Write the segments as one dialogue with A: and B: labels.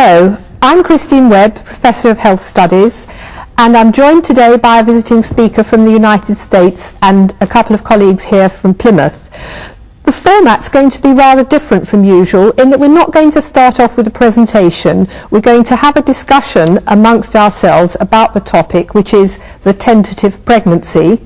A: Hello, I'm Christine Webb, Professor of Health Studies, and I'm joined today by a visiting speaker from the United States and a couple of colleagues here from Plymouth. The format's going to be rather different from usual in that we're not going to start off with a presentation. We're going to have a discussion amongst ourselves about the topic, which is the tentative pregnancy.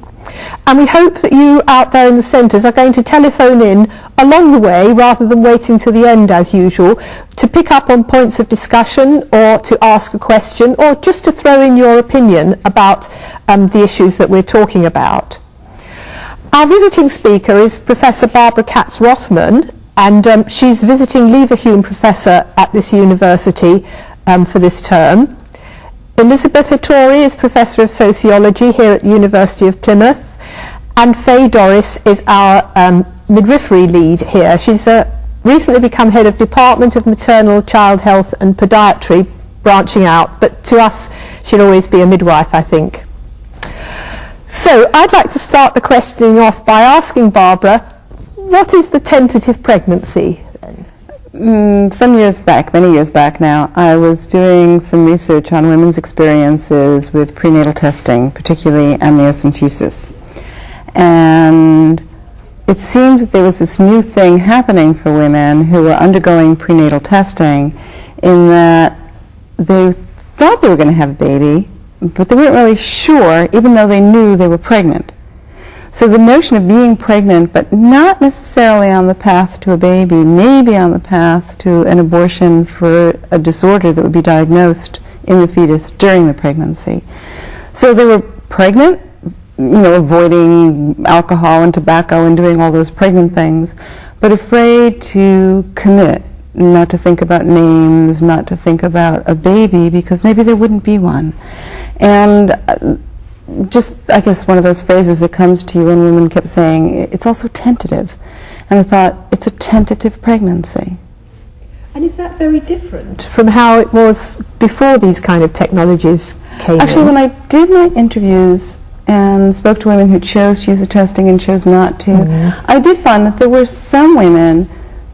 A: And we hope that you out there in the centres are going to telephone in along the way rather than waiting to the end as usual to pick up on points of discussion or to ask a question or just to throw in your opinion about the issues that we're talking about. Our visiting speaker is Professor Barbara Katz Rothman, and she's visiting Leverhulme Professor at this university for this term. Elizabeth Hattori is Professor of Sociology here at the University of Plymouth, and Faye Doris is our midwifery lead here. She's recently become Head of Department of Maternal, Child Health and Podiatry, branching out, but to us she'll always be a midwife, I think. So I'd like to start the questioning off by asking Barbara, what is the tentative pregnancy?
B: Some years back, many years back now, I was doing some research on women's experiences with prenatal testing, particularly amniocentesis. And it seemed that there was this new thing happening for women who were undergoing prenatal testing in that they thought they were going to have a baby, but they weren't really sure, even though they knew they were pregnant. So the notion of being pregnant, but not necessarily on the path to a baby, maybe on the path to an abortion for a disorder that would be diagnosed in the fetus during the pregnancy. So they were pregnant, avoiding alcohol and tobacco and doing all those pregnant things, but afraid to commit, not to think about names, not to think about a baby, because maybe there wouldn't be one. And just, I guess, one of those phrases that comes to you when women kept saying, it's also tentative. And I thought, it's a tentative pregnancy.
A: And is that very different from how it was before these kind of technologies came
B: Actually,
A: in?
B: when I did my interviews and spoke to women who chose to use the testing and chose not to, I did find that there were some women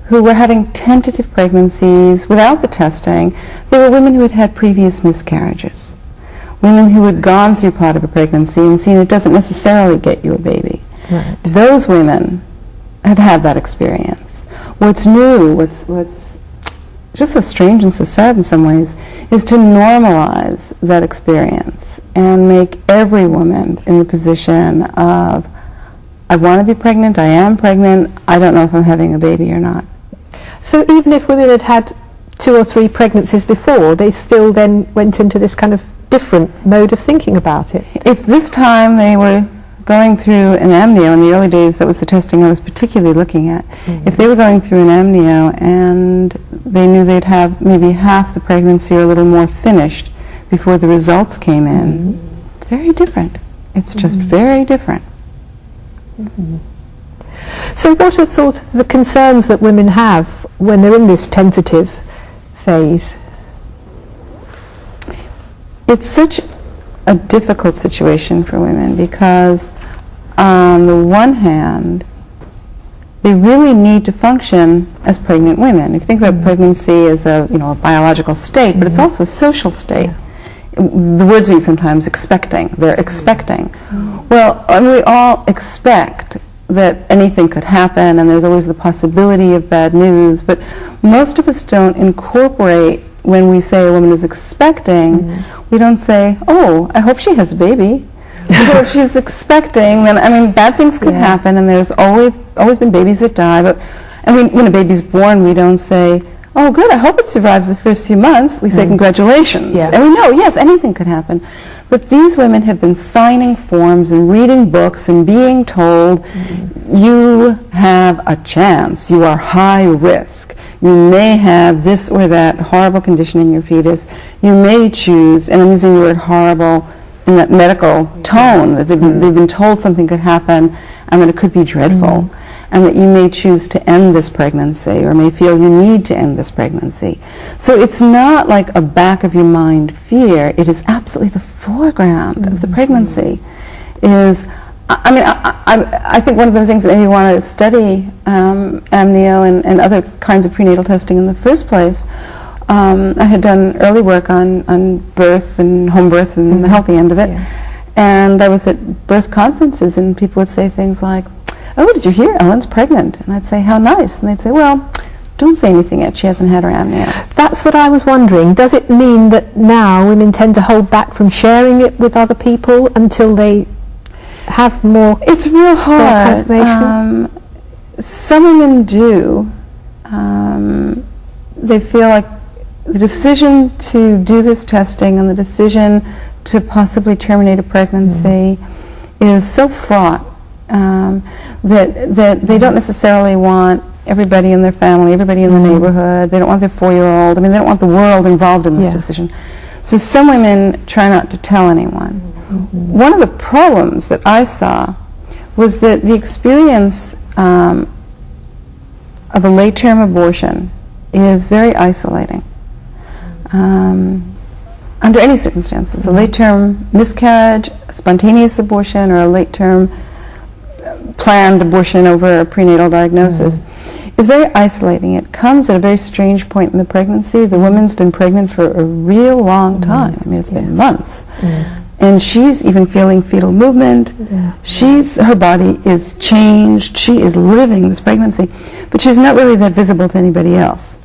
B: who were having tentative pregnancies without the testing. There were women who had had previous miscarriages. Women who had gone through part of a pregnancy and seen it doesn't necessarily get you a baby.
A: Right.
B: Those women have had that experience. What's new, what's just so strange and so sad in some ways, is to normalize that experience and make every woman in the position of, I want to be pregnant, I am pregnant, I don't know if I'm having a baby or not.
A: So even if women had had 2 or 3 pregnancies before, they still then went into this kind of different mode of thinking about it.
B: If this time they were going through an amnio, in the early days that was the testing I was particularly looking at, if they were going through an amnio and they knew they'd have maybe half the pregnancy or a little more finished before the results came in, it's very different. It's just very different.
A: So what are sort of the concerns that women have when they're in this tentative phase?
B: It's such a difficult situation for women because on the one hand, they really need to function as pregnant women. If you think about pregnancy as a biological state, but it's also a social state. The words we sometimes expecting, they're expecting. Well, we all expect that anything could happen and there's always the possibility of bad news, but most of us don't incorporate. When we say a woman is expecting, we don't say, oh, I hope she has a baby. Or if she's expecting, then, bad things could happen, and there's always been babies that die. But when a baby's born, we don't say, oh, good, I hope it survives the first few months. We say, congratulations. And we know, yes, anything could happen. But these women have been signing forms and reading books and being told, you have a chance, you are high risk. You may have this or that horrible condition in your fetus. You may choose, and I'm using the word horrible in that medical tone, that they've been told something could happen and that it could be dreadful, and that you may choose to end this pregnancy or may feel you need to end this pregnancy. So it's not like a back of your mind fear. It is absolutely the foreground of the pregnancy. I think one of the things that made me want to study amnio and other kinds of prenatal testing in the first place I had done early work on birth and home birth and the healthy end of it. And I was at birth conferences and people would say things like, "Oh, did you hear? Ellen's pregnant." And I'd say, "How nice." And they'd say, "Well, don't say anything yet. She hasn't had her amnio."
A: That's what I was wondering. Does it mean that now women tend to hold back from sharing it with other people until they have more?
B: It's real hard. Some women do. They feel like the decision to do this testing and the decision to possibly terminate a pregnancy is so fraught that they don't necessarily want everybody in their family, everybody in the neighborhood. They don't want their 4-year-old. I mean, they don't want the world involved in this decision. So some women try not to tell anyone. One of the problems that I saw was that the experience of a late-term abortion is very isolating. Under any circumstances, a late-term miscarriage, a spontaneous abortion, or a late-term planned abortion over a prenatal diagnosis is very isolating. It comes at a very strange point in the pregnancy. The woman's been pregnant for a real long time. I mean, it's been months. And she's even feeling fetal movement. Her body is changed. She is living this pregnancy, but she's not really that visible to anybody else.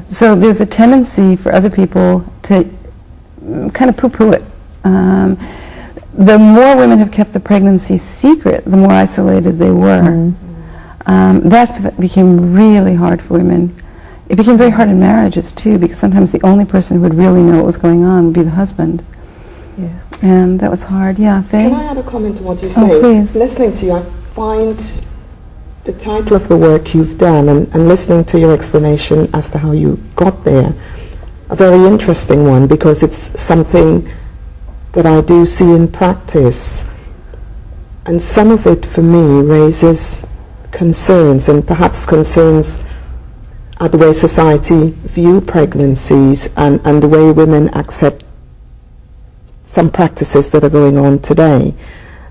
B: So there's a tendency for other people to kind of poo-poo it. The more women have kept the pregnancy secret, the more isolated they were. That became really hard for women. It became very hard in marriages too, because sometimes the only person who would really know what was going on would be the husband. And that was hard. Yeah, Faye?
C: Can I add a comment to what you say?
B: Oh, please.
C: Listening to you, I find the title of the work you've done and listening to your explanation as to how you got there a very interesting one, because it's something that I do see in practice, and some of it for me raises concerns, and perhaps concerns at the way society view pregnancies and the way women accept some practices that are going on today.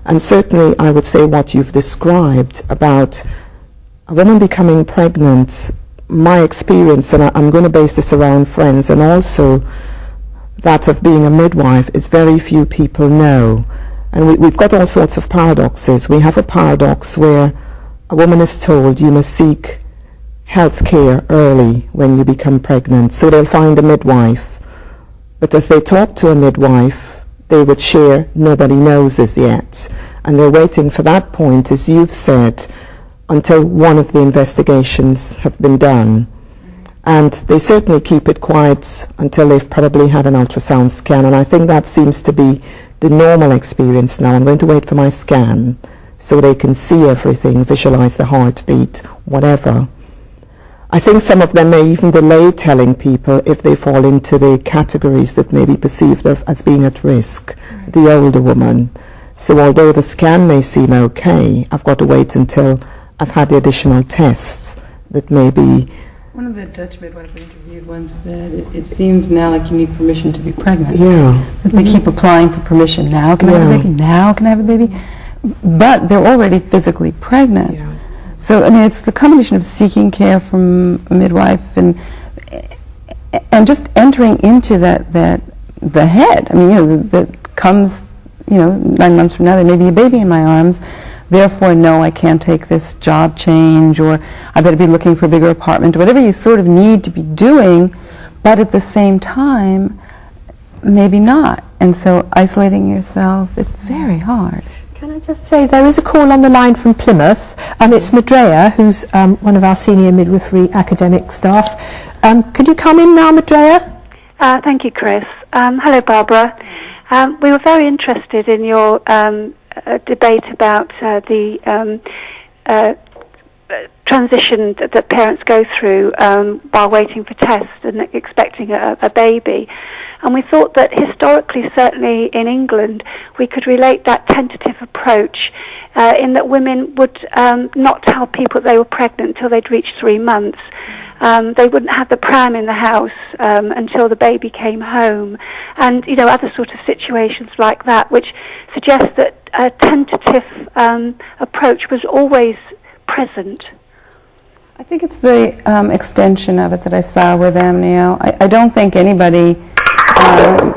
C: And certainly I would say what you've described about a woman becoming pregnant, my experience, and I'm going to base this around friends and also that of being a midwife, is very few people know. And we've got all sorts of paradoxes. We have a paradox where a woman is told you must seek health care early when you become pregnant, so they'll find a midwife. But as they talk to a midwife, they would share nobody knows as yet. And they're waiting for that point, as you've said, until one of the investigations have been done. And they certainly keep it quiet until they've probably had an ultrasound scan. And I think that seems to be the normal experience now. I'm going to wait for my scan so they can see everything, visualize the heartbeat, whatever. I think some of them may even delay telling people if they fall into the categories that may be perceived as being at risk, the older woman. So although the scan may seem okay, I've got to wait until I've had the additional tests that may be.
B: One of the Dutch midwives I interviewed once said, it seems now like you need permission to be pregnant.
C: Yeah.
B: That they keep applying for permission. Now can I have a baby? Now can I have a baby? But they're already physically pregnant.
C: Yeah.
B: So, I mean, it's the combination of seeking care from a midwife and just entering into the head. I mean, that comes, 9 months from now, there may be a baby in my arms. Therefore, no, I can't take this job change, or I better be looking for a bigger apartment, or whatever you sort of need to be doing, but at the same time, maybe not. And so isolating yourself, it's very hard.
A: Can I just say, there is a call on the line from Plymouth. It's Medrea, who's one of our senior midwifery academic staff. Could you come in now, Medrea?
D: Thank you, Chris. Hello, Barbara. We were very interested in your debate about the transition that parents go through while waiting for tests and expecting a baby. And we thought that historically, certainly in England, we could relate that tentative approach in that women would not tell people they were pregnant until they'd reached 3 months. They wouldn't have the pram in the house until the baby came home, and other sort of situations like that, which suggest that a tentative approach was always present.
B: I think it's the extension of it that I saw with amnio. I don't think anybody, I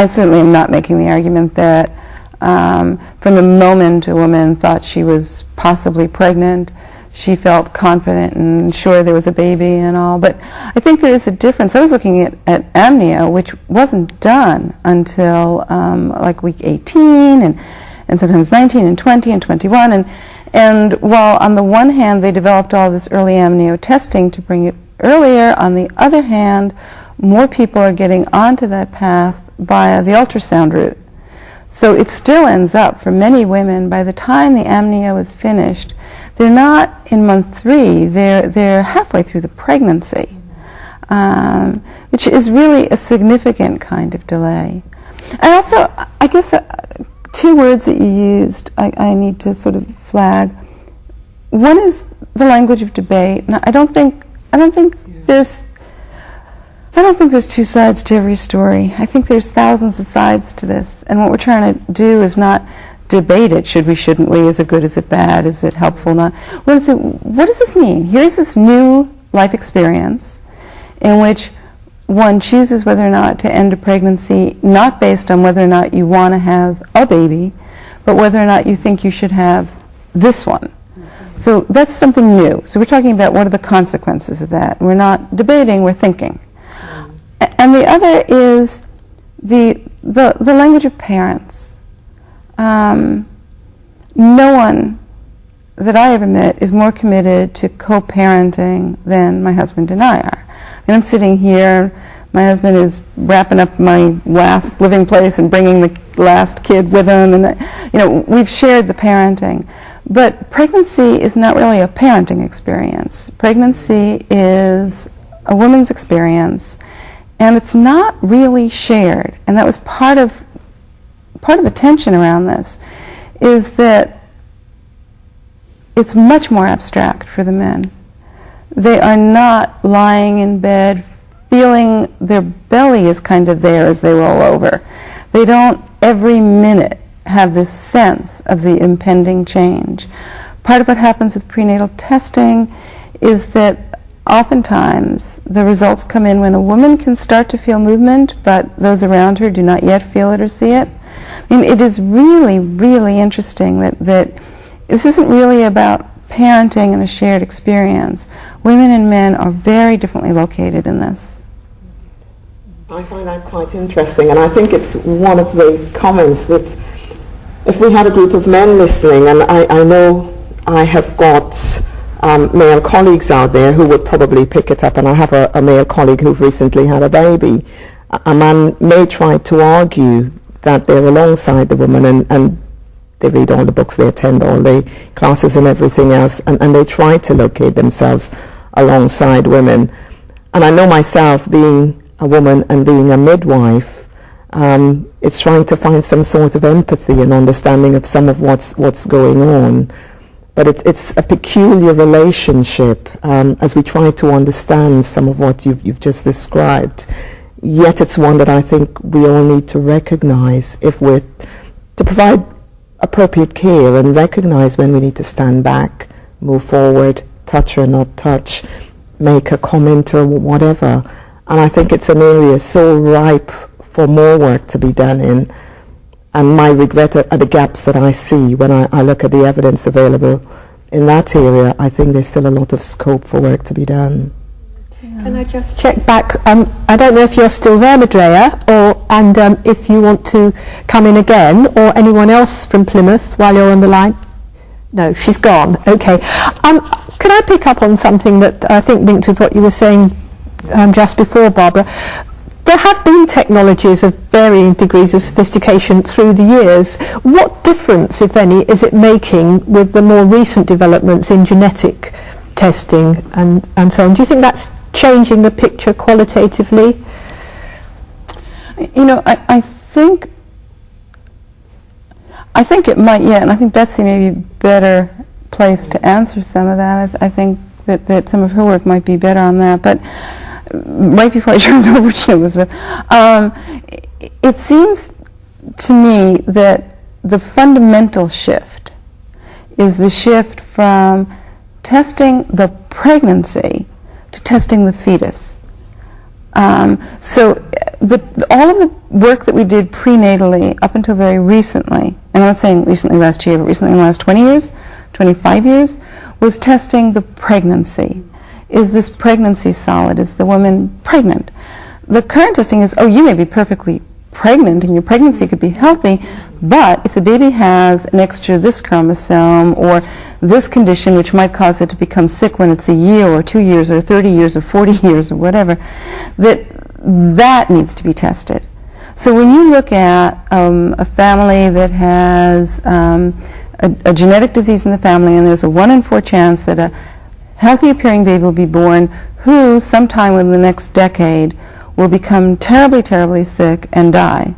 B: certainly am not making the argument that from the moment a woman thought she was possibly pregnant, she felt confident and sure there was a baby and all. But I think there is a difference. I was looking at amnio, which wasn't done until like week 18 and sometimes 19 and 20 and 21. And while on the one hand they developed all this early amnio testing to bring it earlier, on the other hand, more people are getting onto that path via the ultrasound route. So it still ends up, for many women, by the time the amnio is finished, they're not in month 3, they're halfway through the pregnancy, which is really a significant kind of delay. And also, I guess, 2 words that you used I need to sort of flag. One is the language of debate. Now, I don't think there's 2 sides to every story. I think there's thousands of sides to this, and what we're trying to do is not debate it. Should we, shouldn't we? Is it good? Is it bad? Is it helpful? Not. What does this mean? Here's this new life experience in which one chooses whether or not to end a pregnancy, not based on whether or not you want to have a baby, but whether or not you think you should have this one. So that's something new. So we're talking about what are the consequences of that. We're not debating, we're thinking. And the other is the language of parents. No one that I ever met is more committed to co-parenting than my husband and I are. And I'm sitting here, my husband is wrapping up my last living place and bringing the last kid with him, and we've shared the parenting. But pregnancy is not really a parenting experience. Pregnancy is a woman's experience, and it's not really shared. And that was part of the tension around this, is that it's much more abstract for the men. They are not lying in bed feeling their belly is kind of there as they roll over. They don't every minute have this sense of the impending change. Part of what happens with prenatal testing is that oftentimes the results come in when a woman can start to feel movement, but those around her do not yet feel it or see it. I mean, it is really, really interesting that this isn't really about parenting and a shared experience. Women and men are very differently located in this.
C: I find that quite interesting, and I think it's one of the comments that if we had a group of men listening, and I know I have got male colleagues out there who would probably pick it up, and I have a male colleague who's recently had a baby. A man may try to argue that they're alongside the woman, and they read all the books, they attend all the classes and everything else, and they try to locate themselves alongside women. And I know myself, being a woman and being a midwife, it's trying to find some sort of empathy and understanding of some of what's going on. But it's a peculiar relationship as we try to understand some of what you've just described. Yet it's one that I think we all need to recognize if we're to provide appropriate care, and recognize when we need to stand back, move forward, touch or not touch, make a comment or whatever. And I think it's an area so ripe for more work to be done in. And my regret are the gaps that I see when I look at the evidence available in that area. I think there's still a lot of scope for work to be done.
A: Can I just check back? I don't know if you're still there, Medrea, and if you want to come in again, or anyone else from Plymouth while you're on the line. No, she's gone. Okay. Can I pick up on something that I think linked with what you were saying just before, Barbara? There have been technologies of varying degrees of sophistication through the years. What difference, if any, is it making with the more recent developments in genetic testing and so on? Do you think that's changing the picture qualitatively?
B: I think it might, yeah, and I think Betsy may be better placed to answer some of that. I think that some of her work might be better on that. But right before I turn it over to you, Elizabeth, it seems to me that the fundamental shift is the shift from testing the pregnancy to testing the fetus. So all of the work that we did prenatally up until very recently, and I'm not saying recently last year, but recently in the last 20 years, 25 years, was testing the pregnancy. Is this pregnancy solid? Is the woman pregnant? The current testing is, oh, you may be perfectly pregnant and your pregnancy could be healthy, but if the baby has an extra this chromosome or this condition which might cause it to become sick when it's a year or 2 years or 30 years or 40 years or whatever, that needs to be tested. So when you look at a family that has a genetic disease in the family and there's a 1 in 4 chance that a healthy appearing baby will be born who sometime in the next decade will become terribly, terribly sick and die.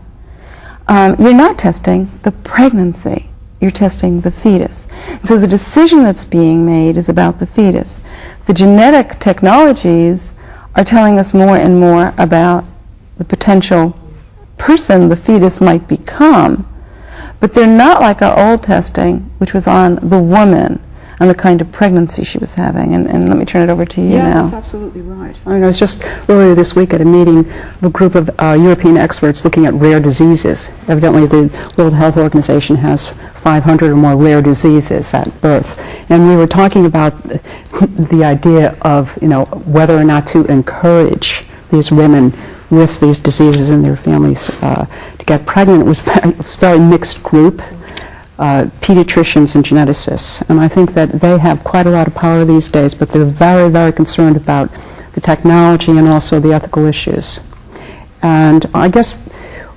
B: You're not testing the pregnancy. You're testing the fetus. So the decision that's being made is about the fetus. The genetic technologies are telling us more and more about the potential person the fetus might become, but they're not like our old testing, which was on the woman and the kind of pregnancy she was having. And let me turn it over to you now.
E: Yeah, that's absolutely right. I mean, I was just earlier this week at a meeting of a group of European experts looking at rare diseases. Evidently, the World Health Organization has 500 or more rare diseases at birth. And we were talking about the idea of, whether or not to encourage these women with these diseases in their families to get pregnant. It was a very mixed group. Pediatricians and geneticists, and I think that they have quite a lot of power these days, but they're very, very concerned about the technology and also the ethical issues. And I guess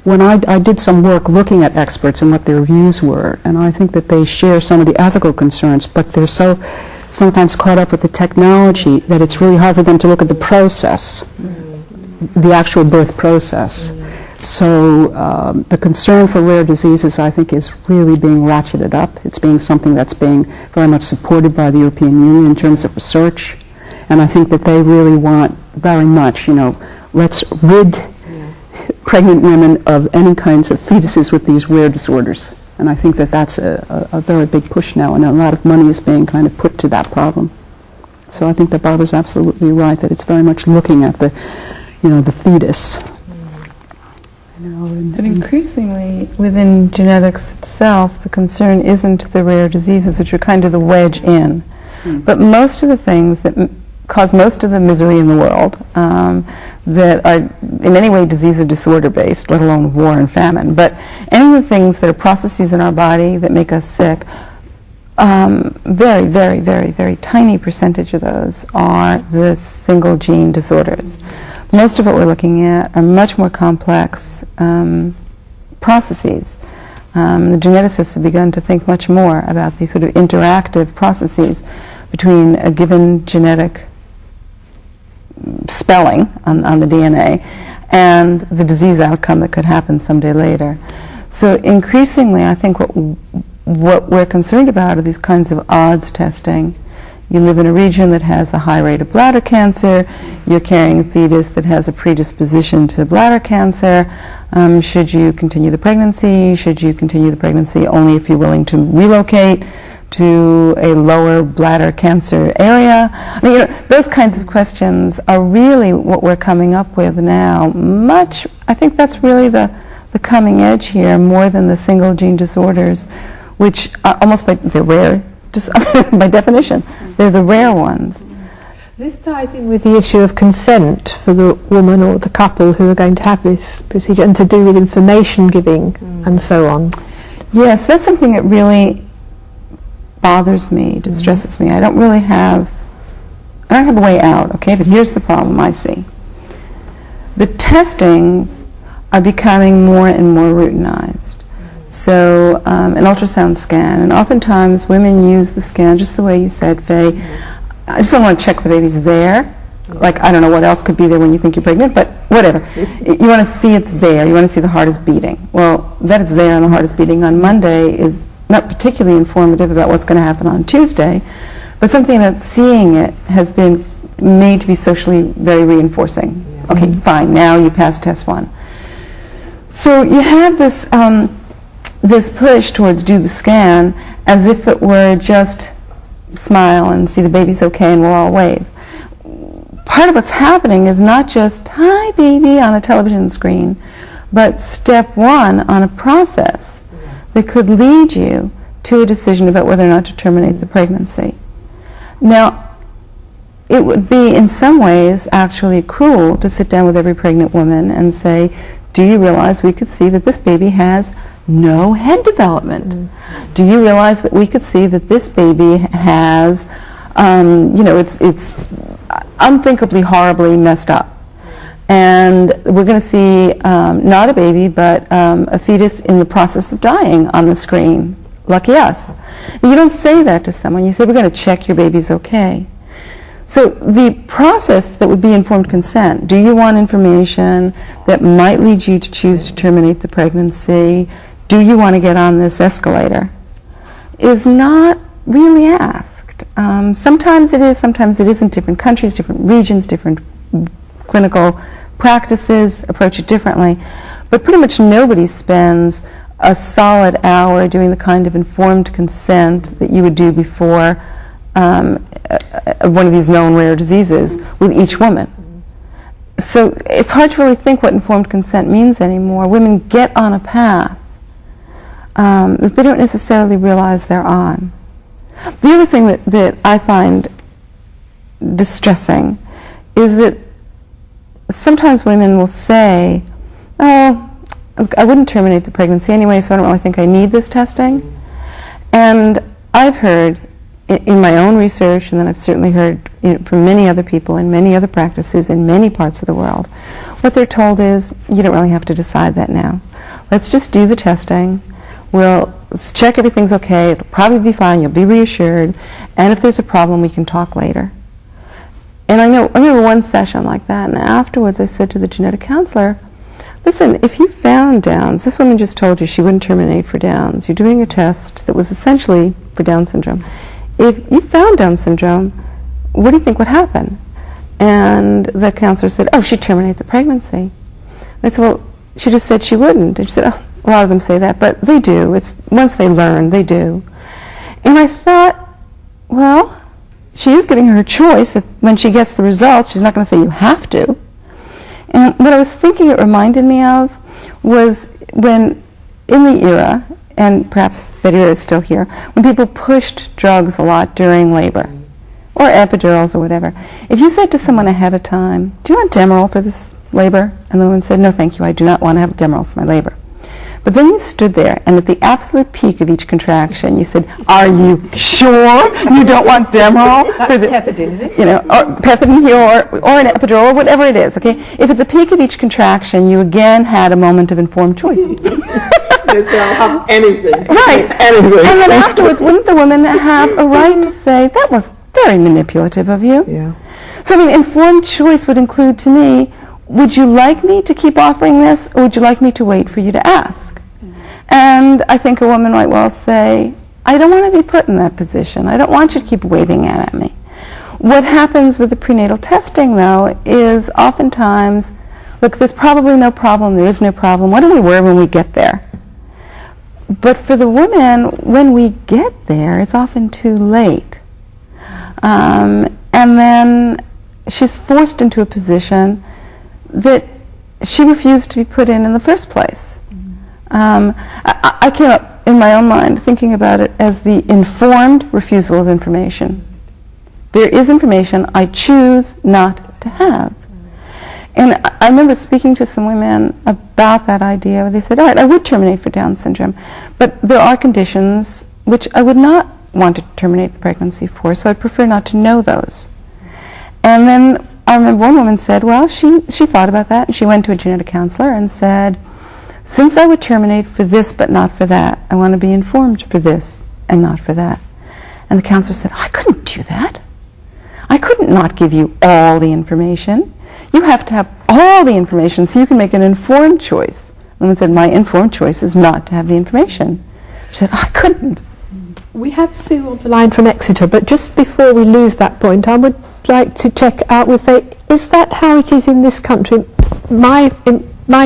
E: when I did some work looking at experts and what their views were, and I think that they share some of the ethical concerns, but they're so sometimes caught up with the technology that it's really hard for them to look at the process, the actual birth process. So the concern for rare diseases, I think, is really being ratcheted up. It's being something that's being very much supported by the European Union in terms of research. And I think that they really want very much, let's rid pregnant women of any kinds of fetuses with these rare disorders. And I think that that's a very big push now, and a lot of money is being kind of put to that problem. So I think that Barbara's absolutely right, that it's very much looking at the, the fetus.
B: But increasingly, within genetics itself, the concern isn't the rare diseases, which are kind of the wedge in. But most of the things that cause most of the misery in the world, that are in any way disease or disorder based, let alone war and famine, but any of the things that are processes in our body that make us sick, very, very, very, very tiny percentage of those are the single gene disorders. Most of what we're looking at are much more complex processes. The geneticists have begun to think much more about these sort of interactive processes between a given genetic spelling on the DNA and the disease outcome that could happen someday later. So increasingly, I think what we're concerned about are these kinds of odds testing. You live in a region that has a high rate of bladder cancer, you're carrying a fetus that has a predisposition to bladder cancer. Should you continue the pregnancy? Should you continue the pregnancy only if you're willing to relocate to a lower bladder cancer area? I mean, those kinds of questions are really what we're coming up with now. I think that's really the coming edge here, more than the single gene disorders, which are almost they're rare. Just by definition, they're the rare ones.
A: This ties in with the issue of consent for the woman or the couple who are going to have this procedure, and to do with information giving and so on.
B: Yes, that's something that really bothers me, distresses me. I don't have a way out, okay, but here's the problem I see. The testings are becoming more and more routinized. So an ultrasound scan, and oftentimes women use the scan just the way you said, Faye. I just don't want to check the baby's there. Like, I don't know what else could be there when you think you're pregnant, but whatever. You want to see it's there. You want to see the heart is beating. Well, that it's there and the heart is beating on Monday is not particularly informative about what's going to happen on Tuesday, but something about seeing it has been made to be socially very reinforcing. Okay, fine, now you pass test 1. So you have this, this push towards do the scan as if it were just smile and see the baby's okay and we'll all wave. Part of what's happening is not just, hi baby, on a television screen, but step one on a process that could lead you to a decision about whether or not to terminate the pregnancy. Now, it would be in some ways actually cruel to sit down with every pregnant woman and say, do you realize we could see that this baby has no head development? Do you realize that we could see that this baby has, it's unthinkably horribly messed up? And we're going to see not a baby, but a fetus in the process of dying on the screen. Lucky us. And you don't say that to someone. You say, we're going to check your baby's okay. So the process that would be informed consent, do you want information that might lead you to choose to terminate the pregnancy? Do you want to get on this escalator? Is not really asked. Sometimes it is, sometimes it isn't. Different countries, different regions, different clinical practices approach it differently. But pretty much nobody spends a solid hour doing the kind of informed consent that you would do before one of these known rare diseases with each woman. So it's hard to really think what informed consent means anymore. Women get on a path that they don't necessarily realize they're on. The other thing that I find distressing is that sometimes women will say, oh, I wouldn't terminate the pregnancy anyway, so I don't really think I need this testing. And I've heard in my own research, and then I've certainly heard from many other people in many other practices in many parts of the world, what they're told is, you don't really have to decide that now. Let's just do the testing. We'll check everything's okay. It'll probably be fine. You'll be reassured. And if there's a problem, we can talk later. And I remember one session like that, and afterwards I said to the genetic counselor, listen, if you found Downs, this woman just told you she wouldn't terminate for Downs. You're doing a test that was essentially for Down syndrome. If you found Down syndrome, what do you think would happen? And the counselor said, oh, she'd terminate the pregnancy. And I said, well, she just said she wouldn't. And she said, oh, a lot of them say that, but they do. It's once they learn, they do. And I thought, well, she is giving her a choice. That when she gets the results, she's not going to say you have to. And what I was thinking it reminded me of was when, in the era, and perhaps that era is still here, when people pushed drugs a lot during labor, or epidurals or whatever. If you said to someone ahead of time, do you want Demerol for this labor? And the woman said, no, thank you, I do not want to have Demerol for my labor. But then you stood there, and at the absolute peak of each contraction, you said, are you sure you don't want Demerol? For the,
A: Pethidine, is it?
B: Or Pethidine here, or an epidural, or whatever it is, okay? If at the peak of each contraction, you again had a moment of informed choice.
C: I'll have anything.
B: Right.
C: Anything.
B: And then afterwards, wouldn't the woman have a right to say, that was very manipulative of you?
C: Yeah.
B: So, I mean, informed choice would include to me, would you like me to keep offering this, or would you like me to wait for you to ask? And I think a woman might well say, I don't want to be put in that position. I don't want you to keep waving at me. What happens with the prenatal testing, though, is oftentimes, look, there's probably no problem, there is no problem. What do we worry when we get there? But for the woman, when we get there, it's often too late. And then she's forced into a position that she refused to be put in the first place. I came up in my own mind thinking about it as the informed refusal of information. There is information I choose not to have. And I remember speaking to some women about that idea where they said, all right, I would terminate for Down syndrome, but there are conditions which I would not want to terminate the pregnancy for, so I'd prefer not to know those. And then I remember one woman said, well, she thought about that, and she went to a genetic counselor and said, since I would terminate for this but not for that, I want to be informed for this and not for that. And the counselor said, I couldn't do that. I couldn't not give you all the information. You have to have all the information so you can make an informed choice. The woman said, my informed choice is not to have the information. She said, I couldn't.
A: We have Sue on the line from Exeter, but just before we lose that point, I would like to check out with Faye, is that how it is in this country? My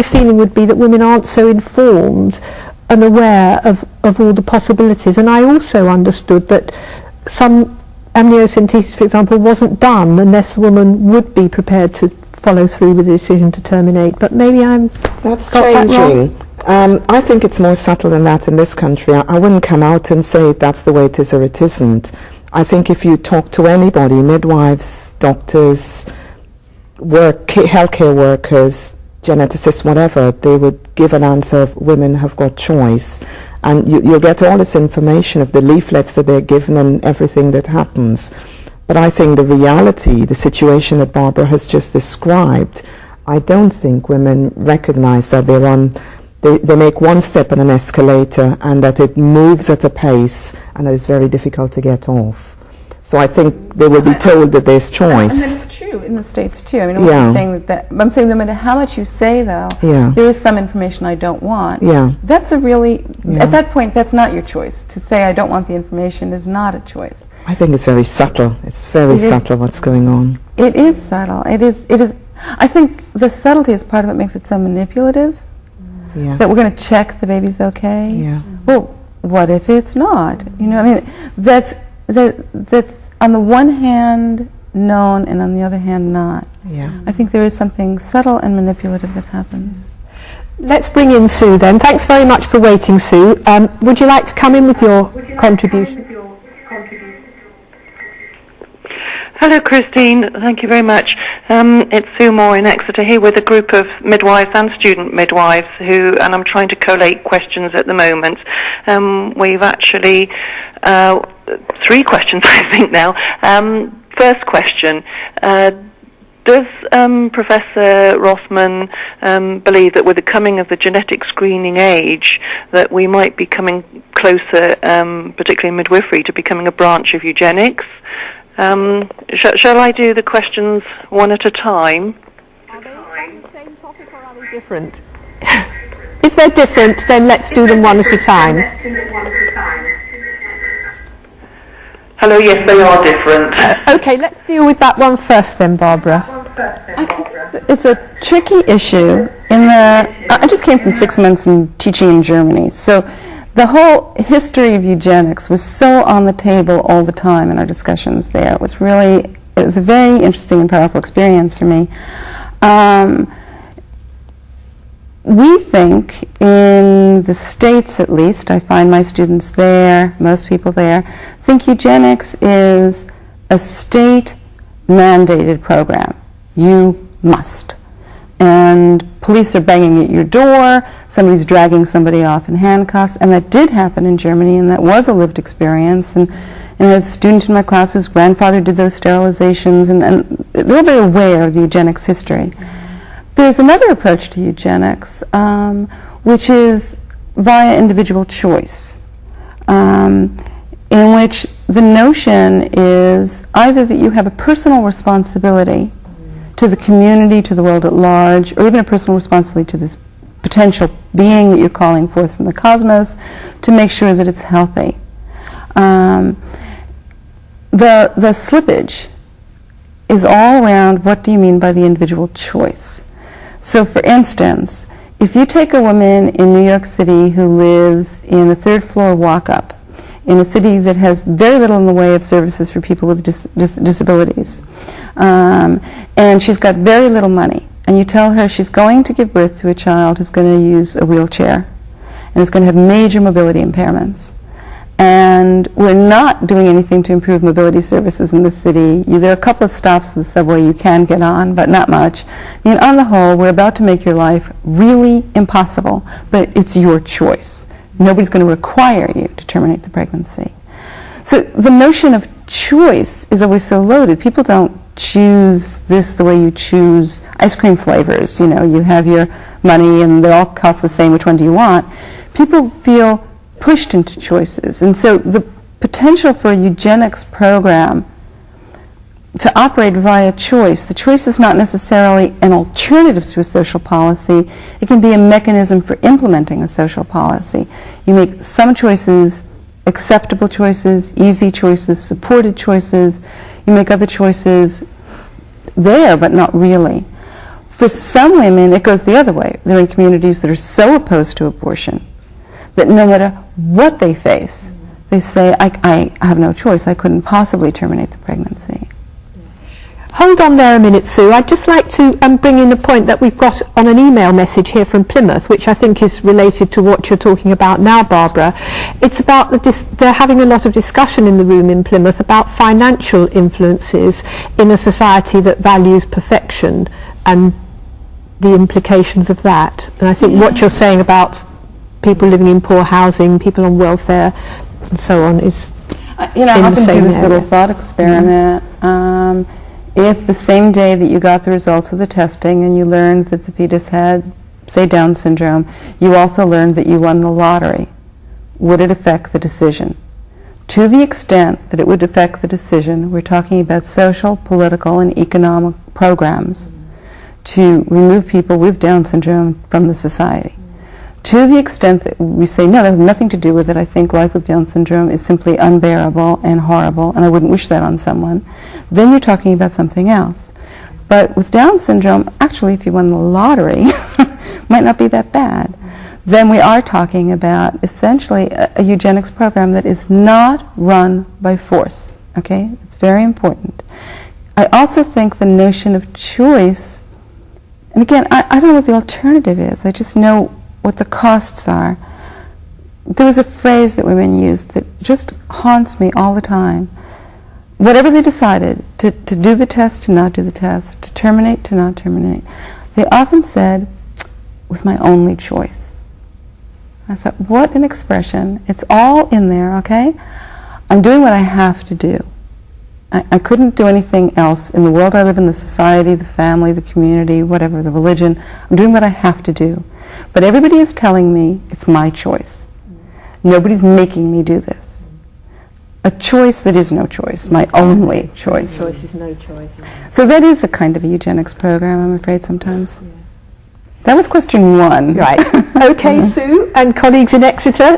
A: feeling would be that women aren't so informed and aware of all the possibilities. And I also understood that some amniocentesis, for example, wasn't done unless the woman would be prepared to follow through with the decision to terminate. But maybe
C: That's
A: got that
C: changing.
A: wrong.
C: I think it's more subtle than that in this country. I wouldn't come out and say that's the way it is or it isn't. I think if you talk to anybody, midwives, doctors, healthcare workers, geneticists, whatever, they would give an answer of women have got choice. And you'll get all this information of the leaflets that they're given and everything that happens. But I think the reality, the situation that Barbara has just described, I don't think women recognize that they're on, they make one step on an escalator and that it moves at a pace and that it's very difficult to get off. So I think they will be told that there's choice.
B: And that's true in the States too. I mean, I'm not saying that, I'm saying no matter how much you say, though, there is some information I don't want. That's a really, at that point, that's not your choice. To say I don't want the information is not a choice.
C: I think it's very subtle. It's very subtle what's going on.
B: It is subtle. It is. I think the subtlety is part of what makes it so manipulative. That we're going to check the baby's okay. Well, what if it's not? You know, I mean, that's on the one hand known and on the other hand not. I think there is something subtle and manipulative that happens.
A: Let's bring in Sue then. Thanks very much for waiting, Sue. Would you like to come in with your contribution?
F: Hello, Christine. Thank you very much. It's Sue Moore in Exeter here with a group of midwives and student midwives and I'm trying to collate questions at the moment. We've actually 3 questions, I think now. First question, does Professor Rothman believe that with the coming of the genetic screening age that we might be coming closer, particularly in midwifery, to becoming a branch of eugenics? Shall I do the questions one at a time?
A: Are they on the same topic or are they different? If they're different, then let's do them one at a time.
F: Hello, yes, they are different.
A: Okay, let's deal with that one first then, Barbara.
B: It's a tricky issue. I just came from 6 months in teaching in Germany, so the whole history of eugenics was so on the table all the time in our discussions there. It was a very interesting and powerful experience for me. We think, in the States at least, I find my students there, most people there, think eugenics is a state-mandated program. You must. And police are banging at your door, somebody's dragging somebody off in handcuffs, and that did happen in Germany, and that was a lived experience. And a student in my class whose grandfather did those sterilizations, and they're very aware of the eugenics history. There's another approach to eugenics, which is via individual choice, in which the notion is either that you have a personal responsibility to the community, to the world at large, or even a personal responsibility to this potential being that you're calling forth from the cosmos to make sure that it's healthy. The slippage is all around what do you mean by the individual choice. So for instance, if you take a woman in New York City who lives in a 3rd floor walk-up in a city that has very little in the way of services for people with disabilities, and she's got very little money, and you tell her she's going to give birth to a child who's going to use a wheelchair and is going to have major mobility impairments, and we're not doing anything to improve mobility services in the city. There are a couple of stops to the subway you can get on, but not much. I mean, on the whole, we're about to make your life really impossible, but it's your choice. Nobody's going to require you to terminate the pregnancy. So the notion of choice is always so loaded. People don't choose this the way you choose ice cream flavors. You know, you have your money and they all cost the same. Which one do you want? People feel pushed into choices. And so the potential for a eugenics program to operate via choice, the choice is not necessarily an alternative to a social policy. It can be a mechanism for implementing a social policy. You make some choices acceptable choices, easy choices, supported choices. You make other choices there, but not really. For some women, it goes the other way. They're in communities that are so opposed to abortion that no matter what they face, they say, I have no choice. I couldn't possibly terminate the pregnancy.
A: Hold on there a minute, Sue. I'd just like to bring in a point that we've got on an email message here from Plymouth, which I think is related to what you're talking about now, Barbara. It's about they're having a lot of discussion in the room in Plymouth about financial influences in a society that values perfection and the implications of that. And I think what you're saying about people living in poor housing, people on welfare, and so on is
B: you know, I
A: in the
B: often
A: same
B: do this
A: area.
B: little thought experiment. If the same day that you got the results of the testing and you learned that the fetus had, say, Down syndrome, you also learned that you won the lottery, would it affect the decision? To the extent that it would affect the decision, we're talking about social, political, and economic programs to remove people with Down syndrome from the society. To the extent that we say, no, that has nothing to do with it, I think life with Down syndrome is simply unbearable and horrible, and I wouldn't wish that on someone, then you're talking about something else. But with Down syndrome, actually, if you won the lottery, might not be that bad. Then we are talking about essentially a eugenics program that is not run by force. Okay? It's very important. I also think the notion of choice, and again, I don't know what the alternative is. I just know what the costs are. There was a phrase that women used that just haunts me all the time. Whatever they decided, to do the test, to not do the test, to terminate, to not terminate, they often said, it was my only choice. I thought, what an expression. It's all in there, okay? I'm doing what I have to do. I couldn't do anything else. In the world I live in, the society, the family, the community, whatever, the religion, I'm doing what I have to do. But everybody is telling me it's my choice. Nobody's making me do this. A choice that is no choice, my only choice.
A: Choice is no choice.
B: So that is a kind of a eugenics program, I'm afraid, sometimes. Yeah. That was question one.
A: Right. Okay, Sue, and colleagues in Exeter.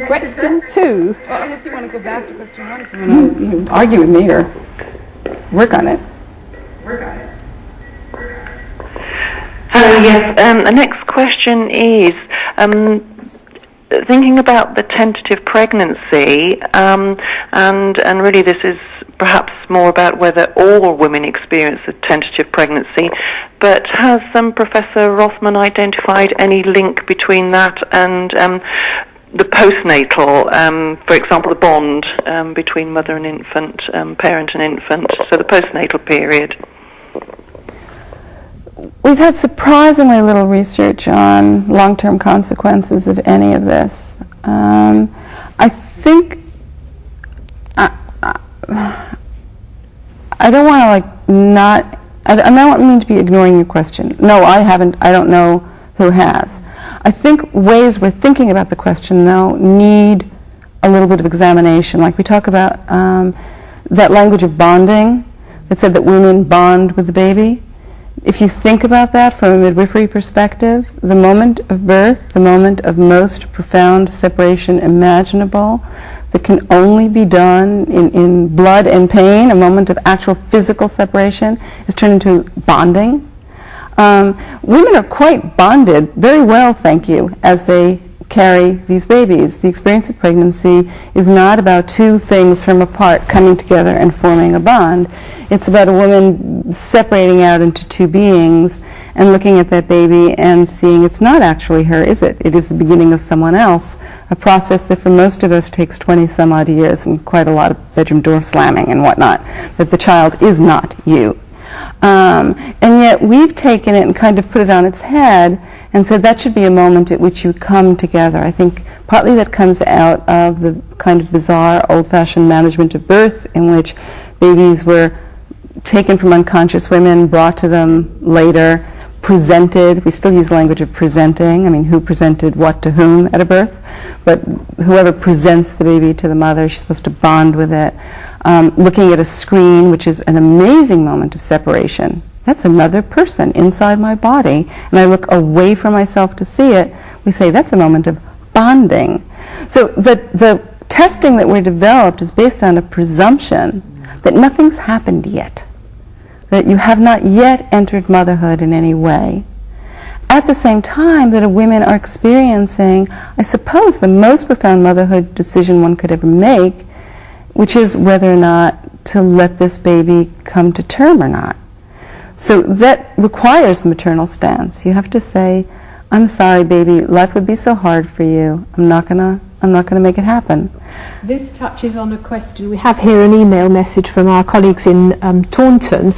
A: Question two.
B: Well, unless you want to go back to question one, if you want to argue with me or work on it.
F: Hello, yes. The next question is thinking about the tentative pregnancy, and really this is perhaps more about whether all women experience a tentative pregnancy, but has Professor Rothman identified any link between that and the postnatal, for example, the bond between mother and infant, parent and infant, so the postnatal period?
B: We've had surprisingly little research on long-term consequences of any of this. I think I don't want to I don't mean to be ignoring your question. No, I haven't. I don't know who has. I think ways we're thinking about the question, though, need a little bit of examination. Like we talk about that language of bonding that said that women bond with the baby. If you think about that from a midwifery perspective, the moment of birth, the moment of most profound separation imaginable, that can only be done in blood and pain, a moment of actual physical separation, is turned into bonding. Women are quite bonded, very well, thank you, as they carry these babies. The experience of pregnancy is not about two things from apart coming together and forming a bond. It's about a woman separating out into two beings and looking at that baby and seeing it's not actually her, is it? It is the beginning of someone else, a process that for most of us takes 20 some odd years and quite a lot of bedroom door slamming and whatnot, that the child is not you. And yet we've taken it and kind of put it on its head and said that should be a moment at which you come together. I think partly that comes out of the kind of bizarre old-fashioned management of birth in which babies were taken from unconscious women, brought to them later, presented. We still use the language of presenting. I mean, who presented what to whom at a birth? But whoever presents the baby to the mother, she's supposed to bond with it. Looking at a screen, which is an amazing moment of separation. That's another person inside my body, and I look away from myself to see it. We say that's a moment of bonding. So the testing that we developed is based on a presumption that nothing's happened yet, that you have not yet entered motherhood in any way. at the same time that women are experiencing, I suppose, the most profound motherhood decision one could ever make, which is whether or not to let this baby come to term or not. So that requires the maternal stance. You have to say, I'm sorry, baby, life would be so hard for you. I'm not gonna make it happen.
A: This touches on a question. We have here an email message from our colleagues in Taunton.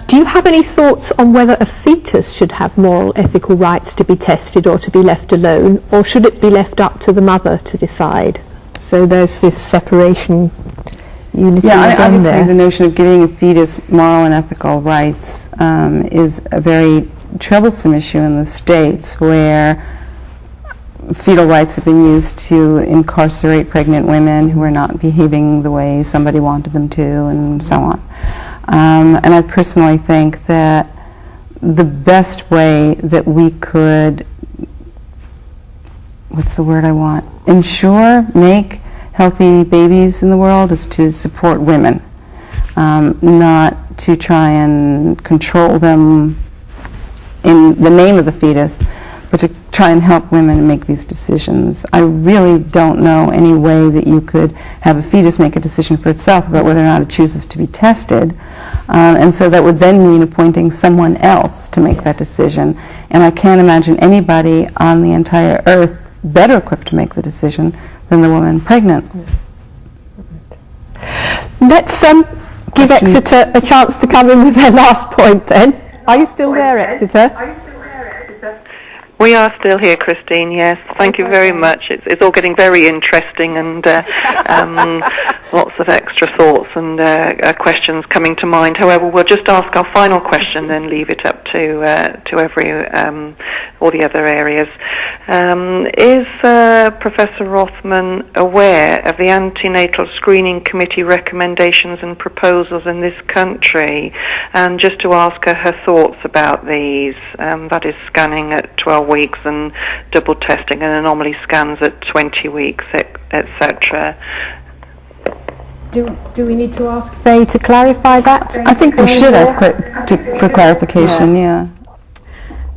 A: Do you have any thoughts on whether a fetus should have moral, ethical rights to be tested or to be left alone, or should it be left up to the mother to decide? So there's this separation unity again
B: obviously
A: there.
B: The notion of giving a fetus moral and ethical rights is a very troublesome issue in the States, where fetal rights have been used to incarcerate pregnant women who are not behaving the way somebody wanted them to, and so on. And I personally think that the best way that we could, what's the word I want, make healthy babies in the world is to support women, not to try and control them in the name of the fetus, but to try and help women make these decisions. I really don't know any way that you could have a fetus make a decision for itself about whether or not it chooses to be tested. And so that would then mean appointing someone else to make that decision. And I can't imagine anybody on the entire earth better equipped to make the decision than the woman pregnant.
A: Let's give Exeter a chance to come in with their last point then. Are you still there, Exeter?
F: We are still here, Christine, yes. Thank you very much. It's all getting very interesting, and lots of extra thoughts and questions coming to mind. However, we'll just ask our final question, then leave it up to all the other areas. Is Professor Rothman aware of the Ante-natal Screening Committee recommendations and proposals in this country? And just to ask her thoughts about these, that is scanning at 12 weeks and double testing and anomaly scans at 20 weeks, etc.
A: Do we need to ask Faye to clarify that?
B: I think we should ask for clarification, yeah.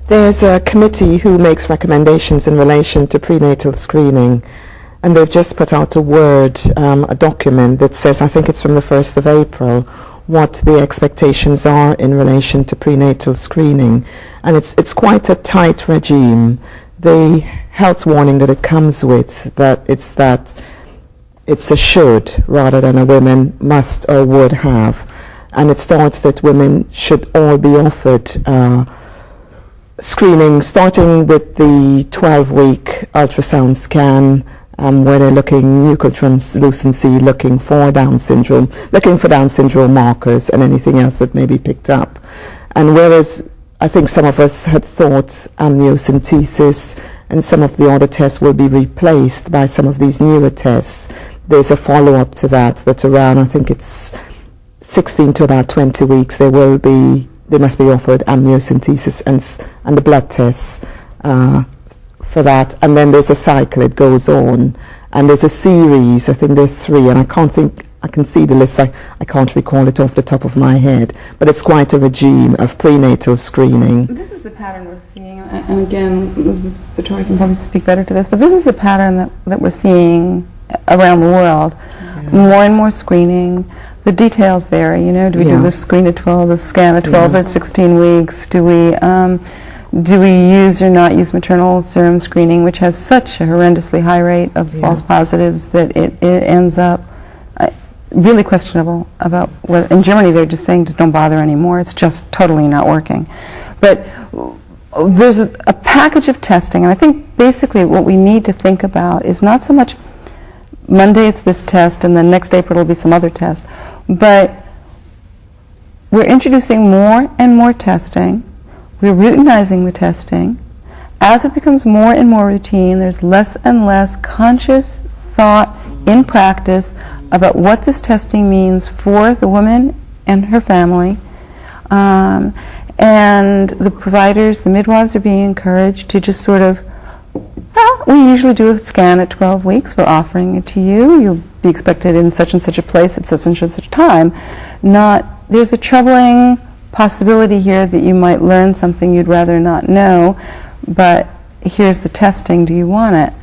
C: There's a committee who makes recommendations in relation to prenatal screening, and they've just put out a document that says, I think it's from the 1st of April, what the expectations are in relation to prenatal screening. And it's quite a tight regime. The health warning that it comes with, that it's a should rather than a women must or would have. And it starts that women should all be offered screening, starting with the 12-week ultrasound scan, where they're looking nuchal translucency, looking for Down syndrome markers and anything else that may be picked up. And whereas I think some of us had thought amniocentesis and some of the other tests will be replaced by some of these newer tests, there's a follow-up to that around, I think it's 16 to about 20 weeks, they must be offered amniocentesis and the blood tests for that. And then there's a cycle, it goes on. And there's a series, I think there's 3, and I can see the list, I can't recall it off the top of my head, but it's quite a regime of prenatal screening.
B: This is the pattern we're seeing, and again, Elizabeth Vittori can probably speak better to this, but this is the pattern that we're seeing around the world. Yeah. More and more screening. The details vary, do we do the screen at 12, the scan at 12 or at 16 weeks? Do we use or not use maternal serum screening, which has such a horrendously high rate of false positives that it ends up really questionable about whether, in Germany they're just saying just don't bother anymore, it's just totally not working. But there's a package of testing, and I think basically what we need to think about is not so much Monday it's this test and then next April it'll be some other test, but we're introducing more and more testing, we're routinizing the testing. As it becomes more and more routine, there's less and less conscious thought in practice about what this testing means for the woman and her family. And the providers, the midwives, are being encouraged to just sort of, well, we usually do a scan at 12 weeks. We're offering it to you. You'll be expected in such and such a place at such and such a time. There's a troubling possibility here that you might learn something you'd rather not know, but here's the testing, do you want it?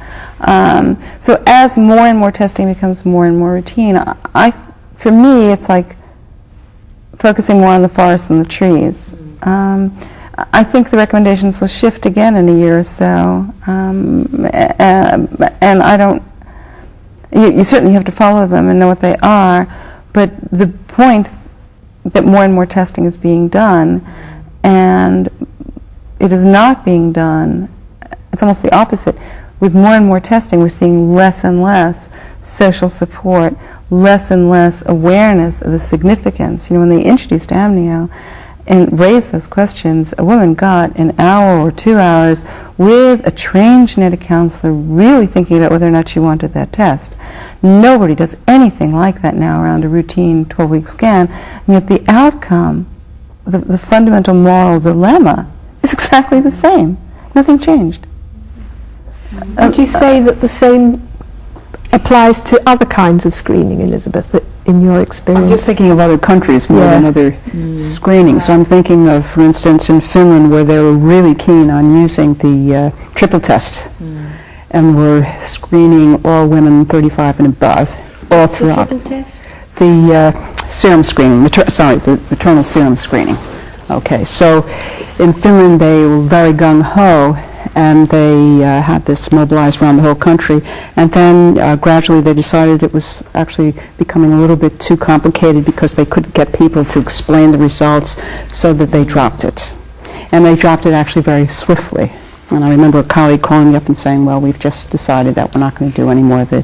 B: So as more and more testing becomes more and more routine, for me, it's like focusing more on the forest than the trees. I think the recommendations will shift again in a year or so, and I don't, you certainly have to follow them and know what they are, but the point that more and more testing is being done, and it is not being done, it's almost the opposite. With more and more testing, we're seeing less and less social support, less and less awareness of the significance. You know, when they introduced amnio and raised those questions, a woman got an hour or 2 hours with a trained genetic counselor really thinking about whether or not she wanted that test. Nobody does anything like that now around a routine 12-week scan, and yet the outcome, the fundamental moral dilemma, is exactly the same. Nothing changed.
A: Would you say that the same applies to other kinds of screening, Elizabeth, in your experience?
E: I'm just thinking of other countries more than other screenings. So I'm thinking of, for instance, in Finland, where they were really keen on using the triple test, and were screening all women 35 and above, all throughout. The serum screening, the maternal serum screening. Okay, so in Finland they were very gung-ho, and they had this mobilized around the whole country, and then gradually they decided it was actually becoming a little bit too complicated because they couldn't get people to explain the results, so that they dropped it. And they dropped it actually very swiftly. And I remember a colleague calling me up and saying, well, we've just decided that we're not going to do any more of the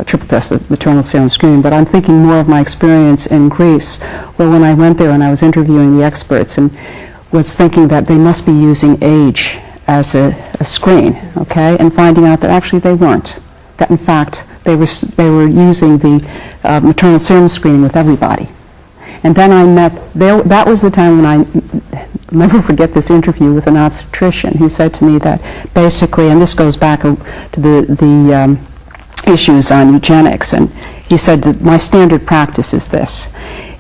E: triple test, the maternal serum screening. But I'm thinking more of my experience in Greece, where when I went there and I was interviewing the experts and was thinking that they must be using age as a screen, okay, and finding out that actually they weren't. That in fact they were using the maternal serum screening with everybody. And then I met, that was the time when I'll never forget this interview with an obstetrician who said to me that basically, and this goes back to the issues on eugenics, and he said that my standard practice is this.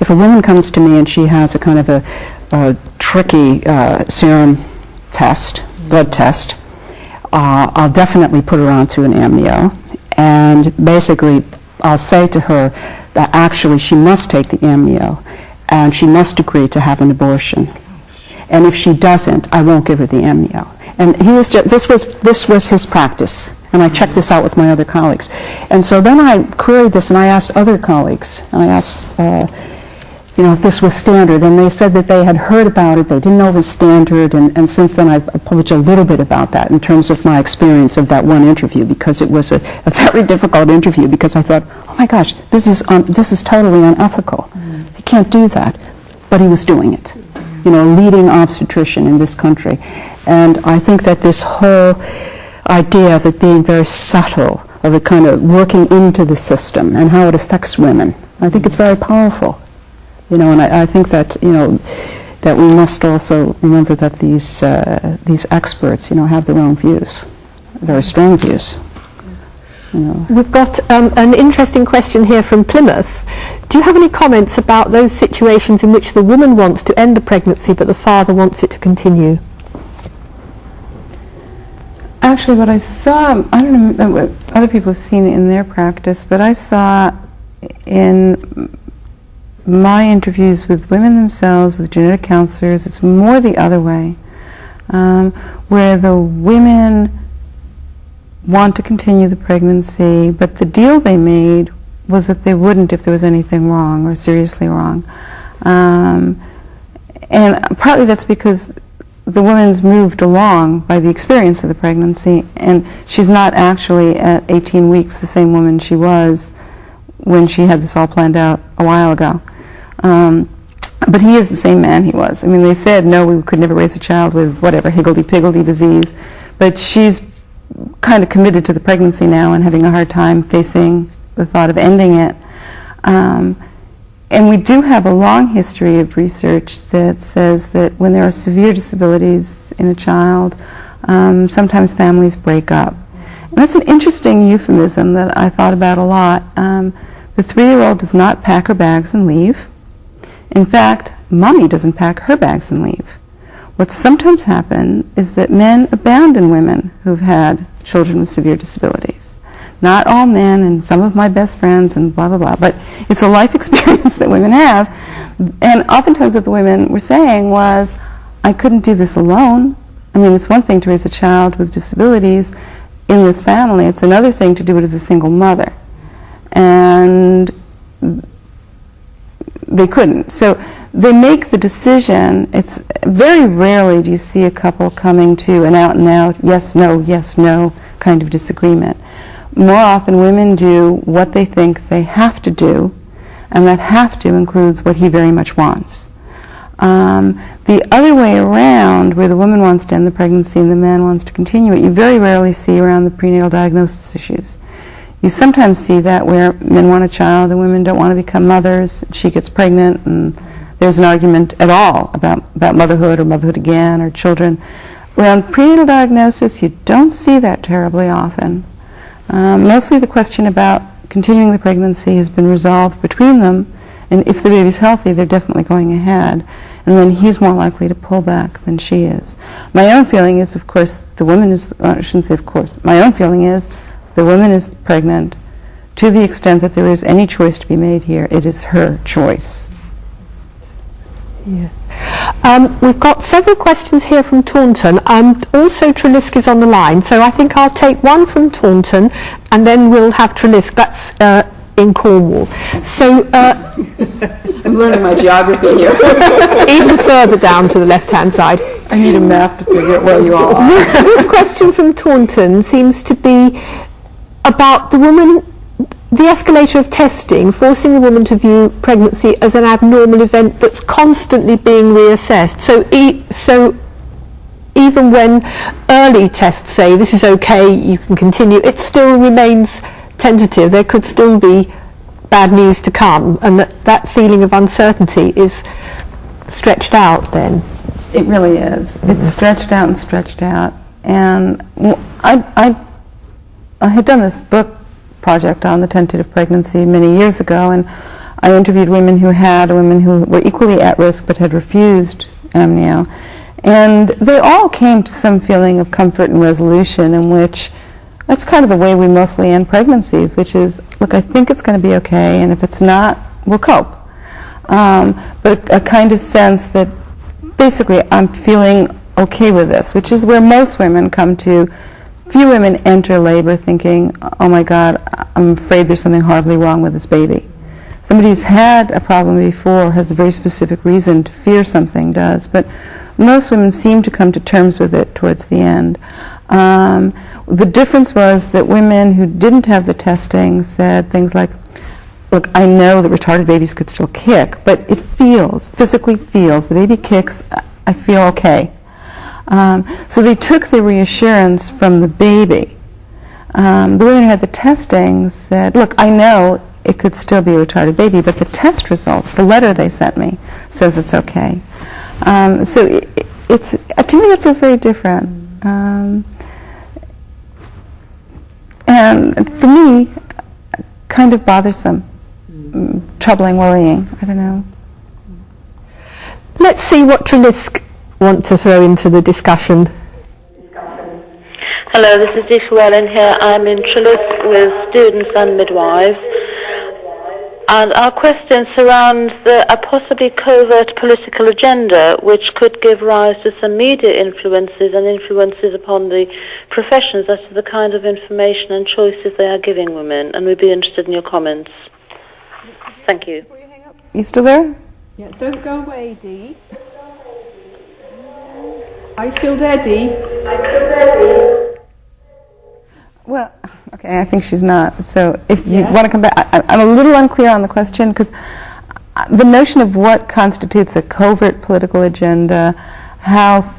E: If a woman comes to me and she has a kind of a tricky serum test, blood test, I'll definitely put her onto an amnio, and basically I'll say to her that actually she must take the amnio and she must agree to have an abortion, and if she doesn't, I won't give her the amnio. And he was this was his practice, and I checked this out with my other colleagues. And so then I queried this, and I asked other colleagues, and I asked if this was standard, and they said that they had heard about it, they didn't know it was standard, and since then I've published a little bit about that in terms of my experience of that one interview, because it was a very difficult interview, because I thought, oh my gosh, this is totally unethical. You can't do that. But he was doing it. You know, a leading obstetrician in this country. And I think that this whole idea of it being very subtle, of it kind of working into the system and how it affects women, I think it's very powerful. You know, and I think that, that we must also remember that these experts, have their own views, very strong views.
A: We've got an interesting question here from Plymouth. Do you have any comments about those situations in which the woman wants to end the pregnancy but the father wants it to continue?
B: Actually, what I saw, I don't know what other people have seen in their practice, but I saw in my interviews with women themselves, with genetic counselors, it's more the other way, where the women want to continue the pregnancy, but the deal they made was that they wouldn't if there was anything wrong or seriously wrong. And partly that's because the woman's moved along by the experience of the pregnancy, and she's not actually at 18 weeks the same woman she was when she had this all planned out a while ago. But he is the same man he was. I mean, they said, no, we could never raise a child with whatever, higgledy-piggledy disease, but she's kind of committed to the pregnancy now and having a hard time facing the thought of ending it. And we do have a long history of research that says that when there are severe disabilities in a child, sometimes families break up. And that's an interesting euphemism that I thought about a lot. The 3-year-old does not pack her bags and leave. In fact, mommy doesn't pack her bags and leave. What sometimes happens is that men abandon women who've had children with severe disabilities. Not all men, and some of my best friends and blah, blah, blah, but it's a life experience that women have. And oftentimes what the women were saying was, I couldn't do this alone. I mean, it's one thing to raise a child with disabilities in this family. It's another thing to do it as a single mother. And they couldn't. So they make the decision. It's very rarely do you see a couple coming to an out-and-out yes, no kind of disagreement. More often women do what they think they have to do, and that have to includes what he very much wants. The other way around, where the woman wants to end the pregnancy and the man wants to continue it, you very rarely see around the prenatal diagnosis issues. You sometimes see that where men want a child and women don't want to become mothers. She gets pregnant and there's an argument at all about motherhood or motherhood again or children. Around prenatal diagnosis, you don't see that terribly often. Mostly the question about continuing the pregnancy has been resolved between them, and if the baby's healthy, they're definitely going ahead. And then he's more likely to pull back than she is. My own feeling is, of course, the woman is, I shouldn't say of course, my own feeling is the woman is pregnant to the extent that there is any choice to be made here. It is her choice.
A: Yeah. We've got several questions here from Taunton, and also Trelisk is on the line, so I think I'll take one from Taunton and then we'll have Trelisk. That's in Cornwall. So
B: I'm learning my geography here.
A: Even further down to the left-hand side.
B: I need a map to figure out where you all are.
A: This question from Taunton seems to be about the woman, the escalator of testing, forcing the woman to view pregnancy as an abnormal event that's constantly being reassessed. So even when early tests say this is okay, you can continue, it still remains tentative. There could still be bad news to come, and that feeling of uncertainty is stretched out then.
B: It really is. It's stretched out and stretched out. And I had done this book project on the tentative pregnancy many years ago, and I interviewed women who had, women who were equally at risk but had refused amnio. And they all came to some feeling of comfort and resolution in which that's kind of the way we mostly end pregnancies, which is, look, I think it's going to be okay, and if it's not, we'll cope. But a kind of sense that basically I'm feeling okay with this, which is where most women come to. Few women enter labor thinking, oh my God, I'm afraid there's something horribly wrong with this baby. Somebody who's had a problem before has a very specific reason to fear something does, but most women seem to come to terms with it towards the end. The difference was that women who didn't have the testing said things like, look, I know that retarded babies could still kick, but it feels, physically feels, the baby kicks, I feel okay. So they took the reassurance from the baby. The women who had the testing said, look, I know it could still be a retarded baby, but the test results, the letter they sent me, says it's okay. So it's to me that feels very different. And for me, kind of bothersome, troubling, worrying, I don't know.
A: Let's see what Trelisk want to throw into the discussion.
G: Hello, this is Dish Wellen here. I'm in Trelisk with students and midwives. And our question surrounds a possibly covert political agenda which could give rise to some media influences and influences upon the professions as to the kind of information and choices they are giving women. And we'd be interested in your comments. Thank you.
B: You still there?
A: Yeah, don't go away, Dee. Are you still there, Dee?
B: Well, okay, I think she's not. So if you want to come back, I'm a little unclear on the question because the notion of what constitutes a covert political agenda, how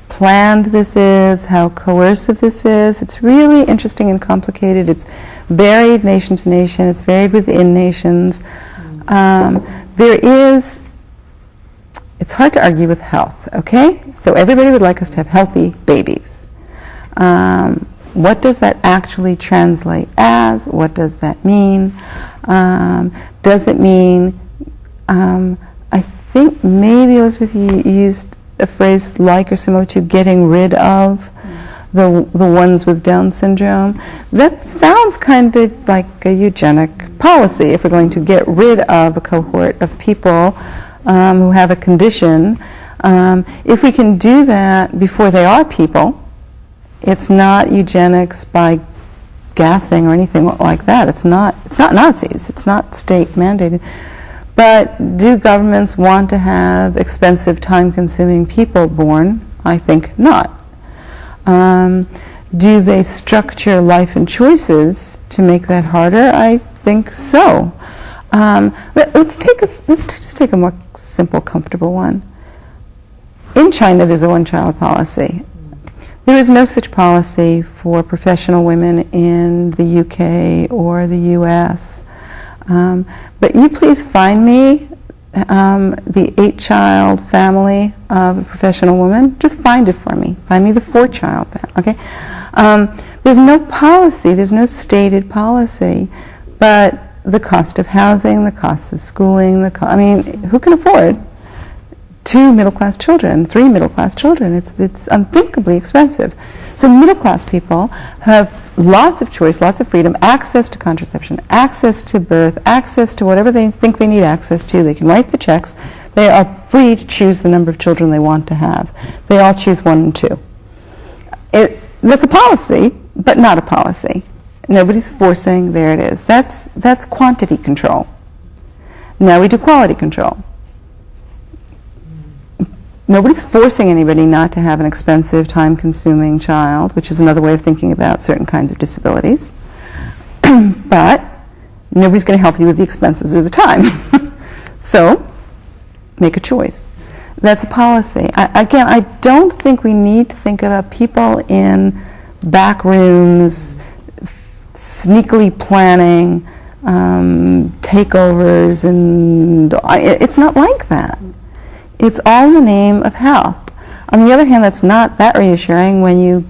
B: planned this is, how coercive this is, it's really interesting and complicated. It's varied nation to nation. It's varied within nations. There is, it's hard to argue with health, okay? So everybody would like us to have healthy babies. What does that actually translate as? What does that mean? Does it mean, I think maybe, Elizabeth, you used a phrase like or similar to getting rid of the ones with Down syndrome. That sounds kind of like a eugenic policy if we're going to get rid of a cohort of people who have a condition. If we can do that before they are people, it's not eugenics by gassing or anything like that. It's not Nazis. It's not state mandated. But do governments want to have expensive, time-consuming people born? I think not. Do they structure life and choices to make that harder? I think so. Let's just take a more simple, comfortable one. In China, there's a one-child policy. There is no such policy for professional women in the UK or the US. But you please find me the 8-child family of a professional woman. Just find it for me. Find me the 4-child family. Okay? There's no policy. There's no stated policy. But the cost of housing, the cost of schooling, I mean, who can afford 2 middle-class children, 3 middle-class children? It's unthinkably expensive. So middle-class people have lots of choice, lots of freedom, access to contraception, access to birth, access to whatever they think they need access to. They can write the checks. They are free to choose the number of children they want to have. They all choose 1 and 2. That's a policy, but not a policy. Nobody's forcing, there it is. That's quantity control. Now we do quality control. Nobody's forcing anybody not to have an expensive, time-consuming child, which is another way of thinking about certain kinds of disabilities. But nobody's going to help you with the expenses or the time. So make a choice. That's a policy. Again, I don't think we need to think about people in back rooms sneakily planning takeovers, and it's not like that. It's all in the name of health. On the other hand, that's not that reassuring when you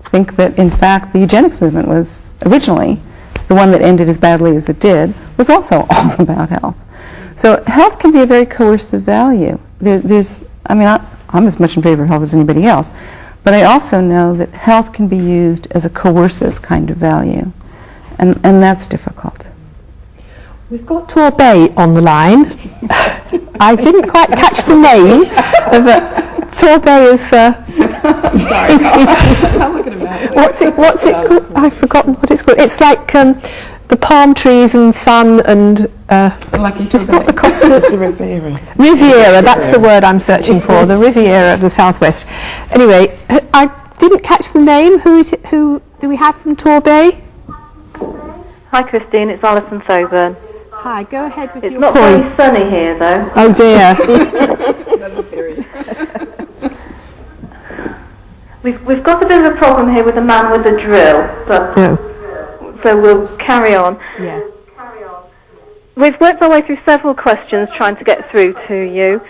B: think that, in fact, the eugenics movement was originally, the one that ended as badly as it did, was also all about health. So health can be a very coercive value. I'm as much in favor of health as anybody else, but I also know that health can be used as a coercive kind of value, and that's difficult.
A: We've got Torbay on the line. I didn't quite catch the name, but Torbay is... Sorry. I'm looking at What's it called? I've forgotten what it's called. It's like the palm trees and sun and... it's not the coast.
C: It's the Riviera.
A: Riviera, that's the word I'm searching for, the Riviera of the Southwest. Anyway, I didn't catch the name. Who do we have from Torbay?
H: Hi Christine, it's Alison Soburn.
A: Hi, go ahead with
H: it's
A: your
H: not
A: point.
H: very sunny here though.
A: Oh dear.
H: We've got a bit of a problem here with a man with a drill, but so we'll carry on.
A: Yeah.
H: We've worked our way through several questions trying to get through to you,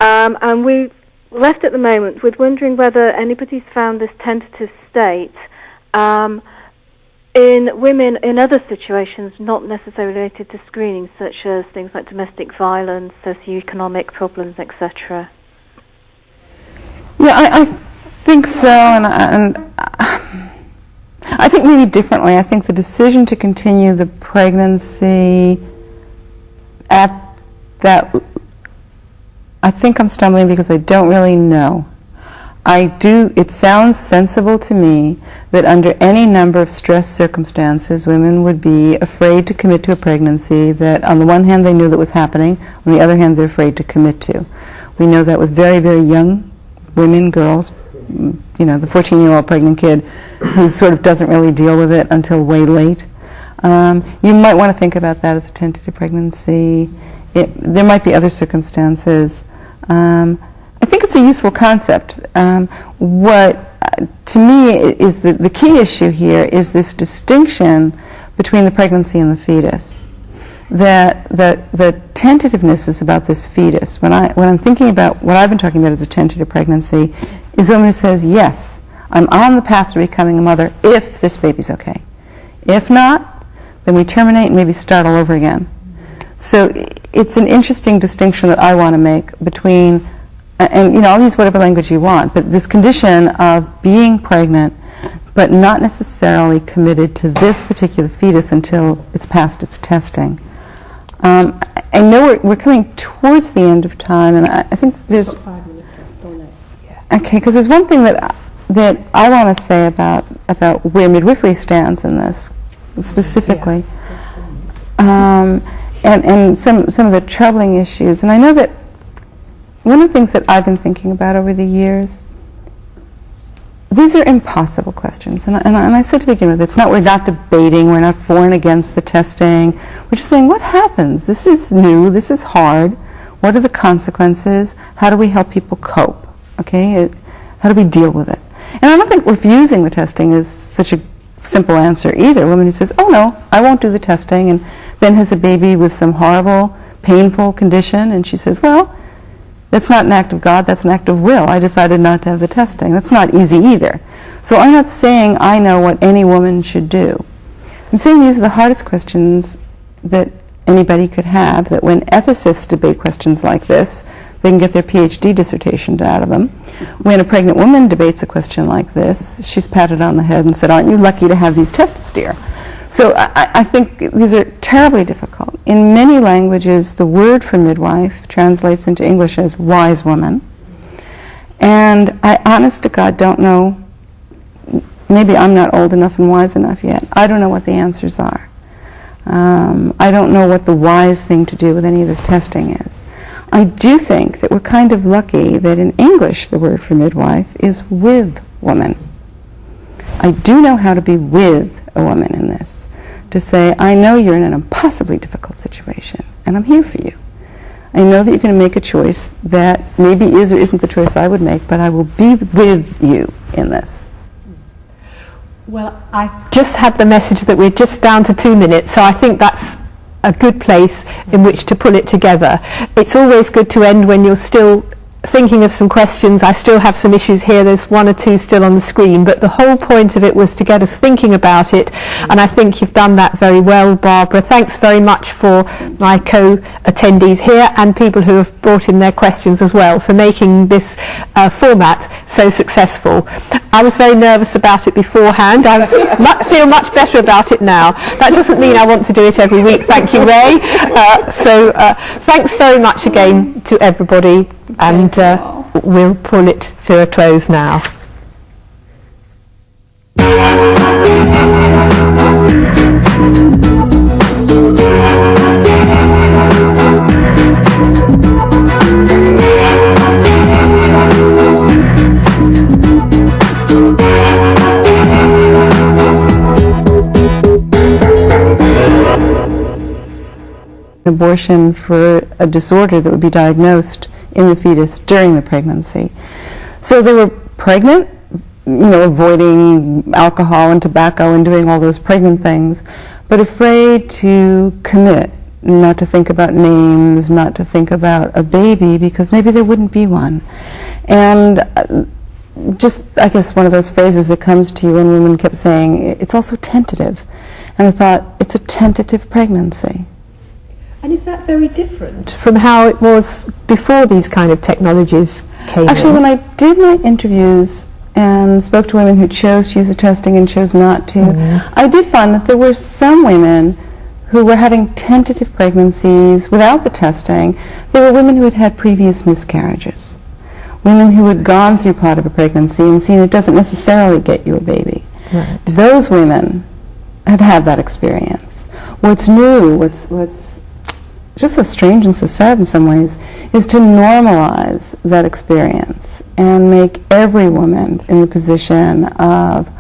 H: and we're left at the moment with wondering whether anybody's found this tentative state in women in other situations not necessarily related to screening, such as things like domestic violence, socioeconomic problems, etc.
B: Yeah, I think so, and I think maybe differently. I think the decision to continue the pregnancy at that, I think I'm stumbling because I don't really know. It sounds sensible to me that under any number of stress circumstances, women would be afraid to commit to a pregnancy that on the one hand they knew that was happening, on the other hand they're afraid to commit to. We know that with very, very young women, girls, the 14-year-old pregnant kid who sort of doesn't really deal with it until way late. You might want to think about that as a tentative pregnancy. There might be other circumstances. I think it's a useful concept. What to me is the key issue here is this distinction between the pregnancy and the fetus. That the tentativeness is about this fetus. When I'm thinking about what I've been talking about as a tentative pregnancy, is a woman who says, yes, I'm on the path to becoming a mother if this baby's okay. If not, then we terminate and maybe start all over again. So it's an interesting distinction that I want to make between, and I'll use whatever language you want, but this condition of being pregnant but not necessarily committed to this particular fetus until it's passed its testing. I know we're coming towards the end of time, and I think there's... 5 minutes left. Okay, because there's one thing that I want to say about where midwifery stands in this, specifically, and some of the troubling issues. And I know that one of the things that I've been thinking about over the years, these are impossible questions. And I said to begin with, we're not debating, we're not for and against the testing. We're just saying, what happens? This is new, this is hard. What are the consequences? How do we help people cope? Okay, how do we deal with it? And I don't think refusing the testing is such a simple answer either. A woman who says, oh no, I won't do the testing, and then has a baby with some horrible, painful condition, and she says, well, that's not an act of God, that's an act of will. I decided not to have the testing. That's not easy either. So I'm not saying I know what any woman should do. I'm saying these are the hardest questions that anybody could have, that when ethicists debate questions like this, they can get their PhD dissertation out of them. When a pregnant woman debates a question like this, she's patted on the head and said, aren't you lucky to have these tests, dear? So I think these are terribly difficult. In many languages, the word for midwife translates into English as wise woman. And I, honest to God, don't know, maybe I'm not old enough and wise enough yet. I don't know what the answers are. I don't know what the wise thing to do with any of this testing is. I do think that we're kind of lucky that in English the word for midwife is with woman. I do know how to be with a woman in this, to say, I know you're in an impossibly difficult situation, and I'm here for you. I know that you're going to make a choice that maybe is or isn't the choice I would make, but I will be with you in this.
A: Well, I just had the message that we're just down to 2 minutes, so I think that's a good place in which to pull it together. It's always good to end when you're still thinking of some questions. I still have some issues here. There's 1 or 2 still on the screen, but the whole point of it was to get us thinking about it, and I think you've done that very well, Barbara. Thanks very much for my co-attendees here and people who have brought in their questions as well for making this format so successful. I was very nervous about it beforehand. I feel much better about it now. That doesn't mean I want to do it every week. Thank you, Ray. Thanks very much again to everybody, and we'll pull it to a close now.
B: Abortion for a disorder that would be diagnosed in the fetus during the pregnancy. So they were pregnant, avoiding alcohol and tobacco and doing all those pregnant things, but afraid to commit, not to think about names, not to think about a baby, because maybe there wouldn't be one. And just, I guess, one of those phrases that comes to you when women kept saying, it's also tentative. And I thought, it's a tentative pregnancy.
A: And is that very different from how it was before these kind of technologies came
B: Actually,
A: in?
B: when I did my interviews and spoke to women who chose to use the testing and chose not to, I did find that there were some women who were having tentative pregnancies without the testing. There were women who had had previous miscarriages, women who had gone through part of a pregnancy and seen it doesn't necessarily get you a baby.
A: Right.
B: Those women have had that experience. What's new, what's just so strange and so sad in some ways, is to normalize that experience and make every woman in the position of,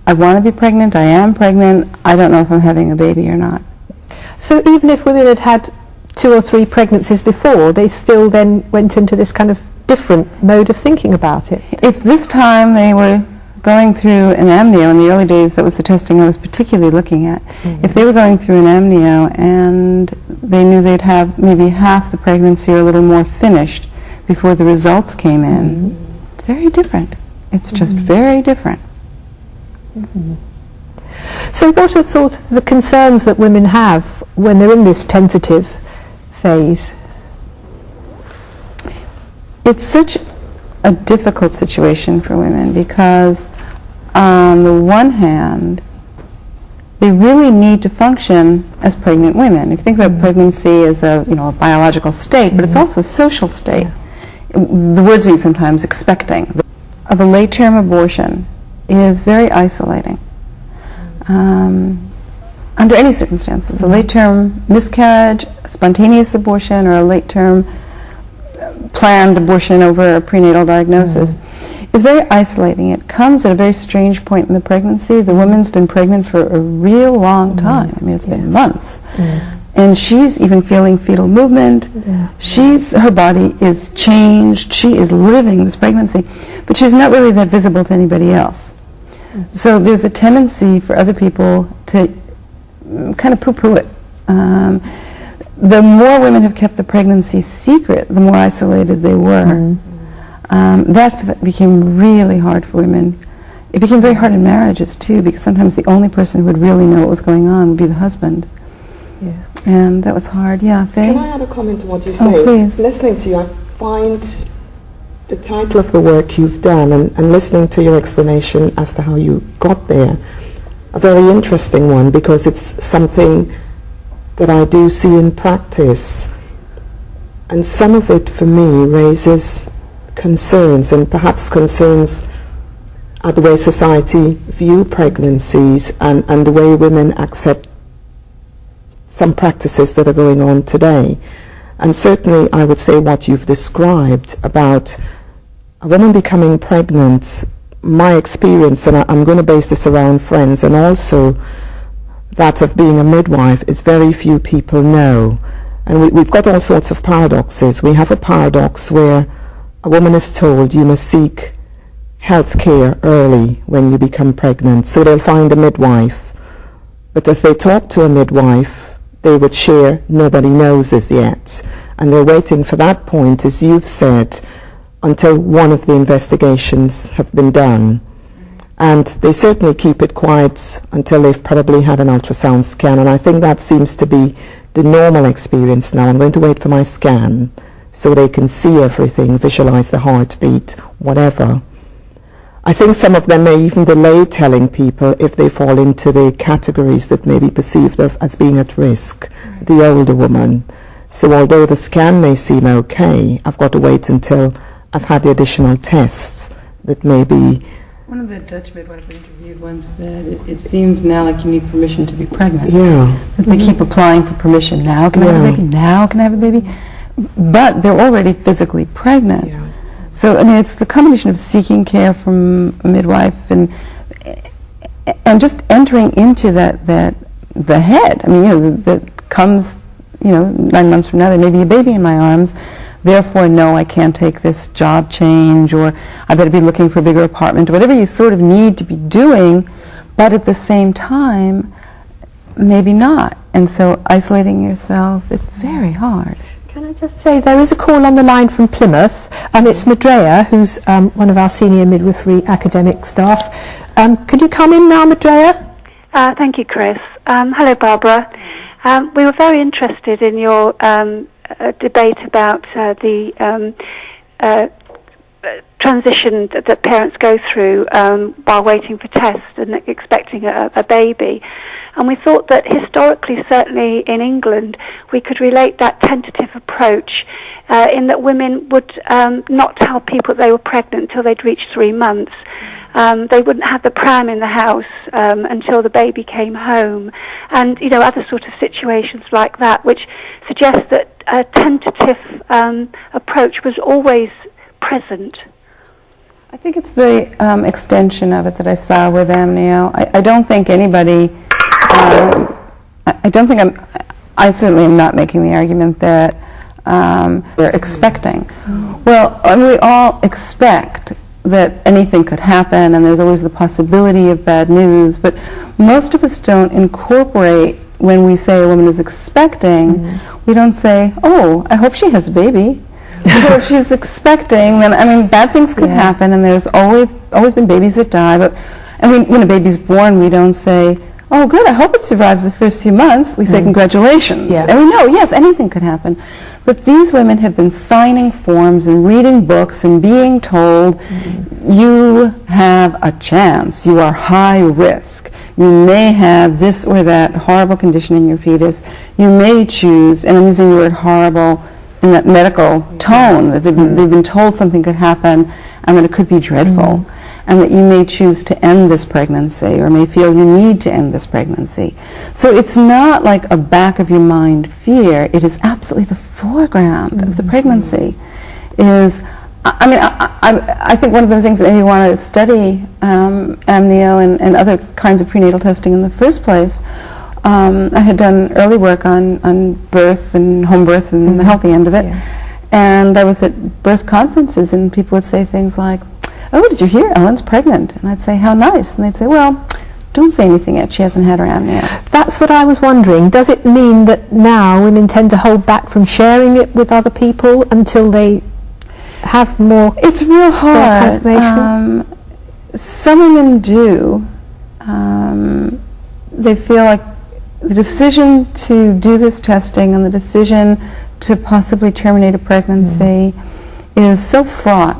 B: I want to be pregnant, I am pregnant, I don't know if I'm having a baby or not.
A: So even if women had had 2 or 3 pregnancies before, they still then went into this kind of different mode of thinking about it?
B: If this time they were going through an amnio, in the early days that was the testing I was particularly looking at, if they were going through an amnio and they knew they'd have maybe half the pregnancy or a little more finished before the results came in, it's very different. It's just very different.
A: So what are sort of the concerns that women have when they're in this tentative phase?
B: It's such a difficult situation for women because on the one hand, they really need to function as pregnant women. If you think about pregnancy as a biological state, but it's also a social state. The words being sometimes expecting. Of a late-term abortion is very isolating. Under any circumstances, a late-term miscarriage, a spontaneous abortion, or a late-term planned abortion over a prenatal diagnosis is very isolating. It comes at a very strange point in the pregnancy. The woman's been pregnant for a real long time. I mean, it's been months. And she's even feeling fetal movement. Her body is changed. She is living this pregnancy, but she's not really that visible to anybody else. So there's a tendency for other people to kind of poo-poo it. The more women have kept the pregnancy secret, the more isolated they were. That became really hard for women. It became very hard in marriages too, because sometimes the only person who would really know what was going on would be the husband. And that was hard. Yeah, Faye?
C: Can I add a comment to what you say?
B: Oh, please.
C: Listening to you, I find the title of the work you've done and listening to your explanation as to how you got there a very interesting one, because it's something that I do see in practice, and some of it for me raises concerns, and perhaps concerns at the way society view pregnancies and the way women accept some practices that are going on today. And certainly I would say what you've described about a woman becoming pregnant, my experience, and I'm going to base this around friends and also that of being a midwife, is very few people know. And we've got all sorts of paradoxes. We have a paradox where a woman is told you must seek health care early when you become pregnant, so they'll find a midwife. But as they talk to a midwife, they would share nobody knows as yet. And they're waiting for that point, as you've said, until one of the investigations have been done. And they certainly keep it quiet until they've probably had an ultrasound scan. And I think that seems to be the normal experience now. I'm going to wait for my scan so they can see everything, visualize the heartbeat, whatever. I think some of them may even delay telling people if they fall into the categories that may be perceived as being at risk, the older woman. So although the scan may seem okay, I've got to wait until I've had the additional tests that may be.
B: One of the Dutch midwives I interviewed once said, it seems now like you need permission to be pregnant.
C: Yeah.
B: That they keep applying for permission. Now can I have a baby? Now can I have a baby? But they're already physically pregnant.
C: Yeah.
B: So, I mean, it's the combination of seeking care from a midwife and just entering into the head. I mean, that comes, 9 months from now, there may be a baby in my arms. Therefore, no, I can't take this job change, or I better be looking for a bigger apartment, or whatever you sort of need to be doing, but at the same time, maybe not. And so isolating yourself, it's very hard.
A: Can I just say, there is a call on the line from Plymouth. It's Madrea, who's one of our senior midwifery academic staff. Could you come in now, Madrea?
D: Thank you, Chris. Hello, Barbara. We were very interested in your debate about the transition that parents go through while waiting for tests and expecting a baby. And we thought that historically, certainly in England, we could relate that tentative approach in that women would not tell people they were pregnant until they'd reached 3 months. They wouldn't have the pram in the house until the baby came home, and other sort of situations like that, which suggests that a tentative approach was always present.
B: I think it's the extension of it that I saw with them. I don't think anybody. I certainly am not making the argument that we're expecting. Well, we all expect that anything could happen, and there's always the possibility of bad news, but most of us don't incorporate, when we say a woman is expecting, we don't say, oh, I hope she has a baby. Or if she's expecting, then, bad things could happen, and there's always been babies that die, but when a baby's born, we don't say, oh good, I hope it survives the first few months, we say congratulations.
A: Yeah.
B: And we know, yes, anything could happen. But these women have been signing forms and reading books and being told, you have a chance, you are high risk, you may have this or that horrible condition in your fetus, you may choose, and I'm using the word horrible in that medical tone, that they've been told something could happen and that it could be dreadful, and that you may choose to end this pregnancy or may feel you need to end this pregnancy. So it's not like a back of your mind fear, it is absolutely the foreground of the pregnancy. I think one of the things that made me want to study amnio and other kinds of prenatal testing in the first place, I had done early work on birth and home birth and the healthy end of it, and I was at birth conferences and people would say things like, oh, did you hear Ellen's pregnant? And I'd say, how nice. And they'd say, well, don't say anything yet, she hasn't had her amnio.
A: That's what I was wondering. Does it mean that now women tend to hold back from sharing it with other people until they have more?
B: It's real hard. Some women do. They feel like the decision to do this testing and the decision to possibly terminate a pregnancy is so fraught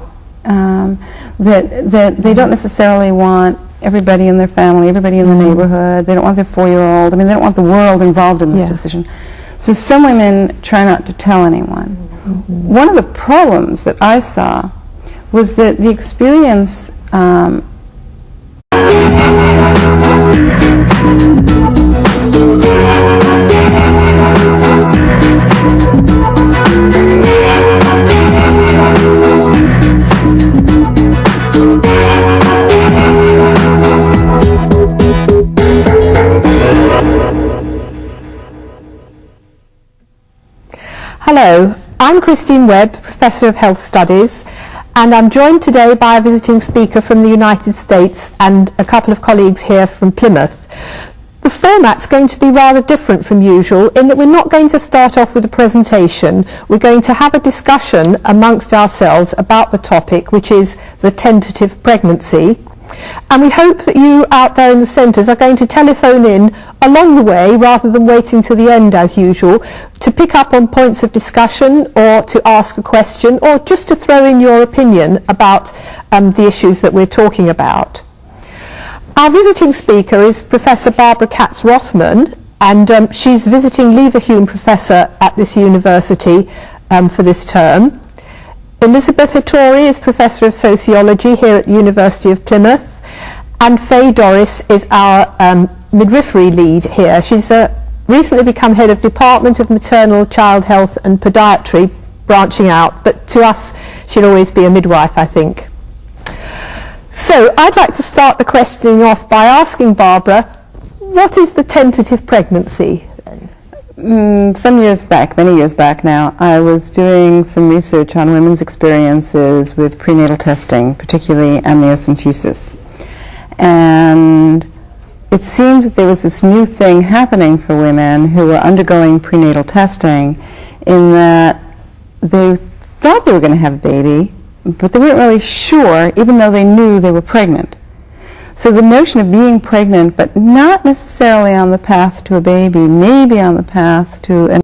B: that they don't necessarily want everybody in their family, everybody in the neighborhood. They don't want their 4-year-old. I mean, they don't want the world involved in this decision. So some women try not to tell anyone. One of the problems that I saw was that the experience
A: Hello, I'm Christine Webb, Professor of Health Studies, and I'm joined today by a visiting speaker from the United States and a couple of colleagues here from Plymouth. The format's going to be rather different from usual in that we're not going to start off with a presentation. We're going to have a discussion amongst ourselves about the topic, which is the tentative pregnancy. And we hope that you out there in the centres are going to telephone in along the way rather than waiting till the end as usual to pick up on points of discussion or to ask a question or just to throw in your opinion about the issues that we're talking about. Our visiting speaker is Professor Barbara Katz Rothman, and she's visiting Leverhulme Professor at this university for this term. Elizabeth Hattori is Professor of Sociology here at the University of Plymouth, and Faye Doris is our midwifery lead here. She's recently become Head of Department of Maternal Child Health and Podiatry, branching out, but to us she'll always be a midwife, I think. So I'd like to start the questioning off by asking Barbara, what is the tentative pregnancy?
B: Some years back, many years back now, I was doing some research on women's experiences with prenatal testing, particularly amniocentesis. And it seemed that there was this new thing happening for women who were undergoing prenatal testing in that they thought they were going to have a baby, but they weren't really sure, even though they knew they were pregnant. So the notion of being pregnant, but not necessarily on the path to a baby, maybe on the path to an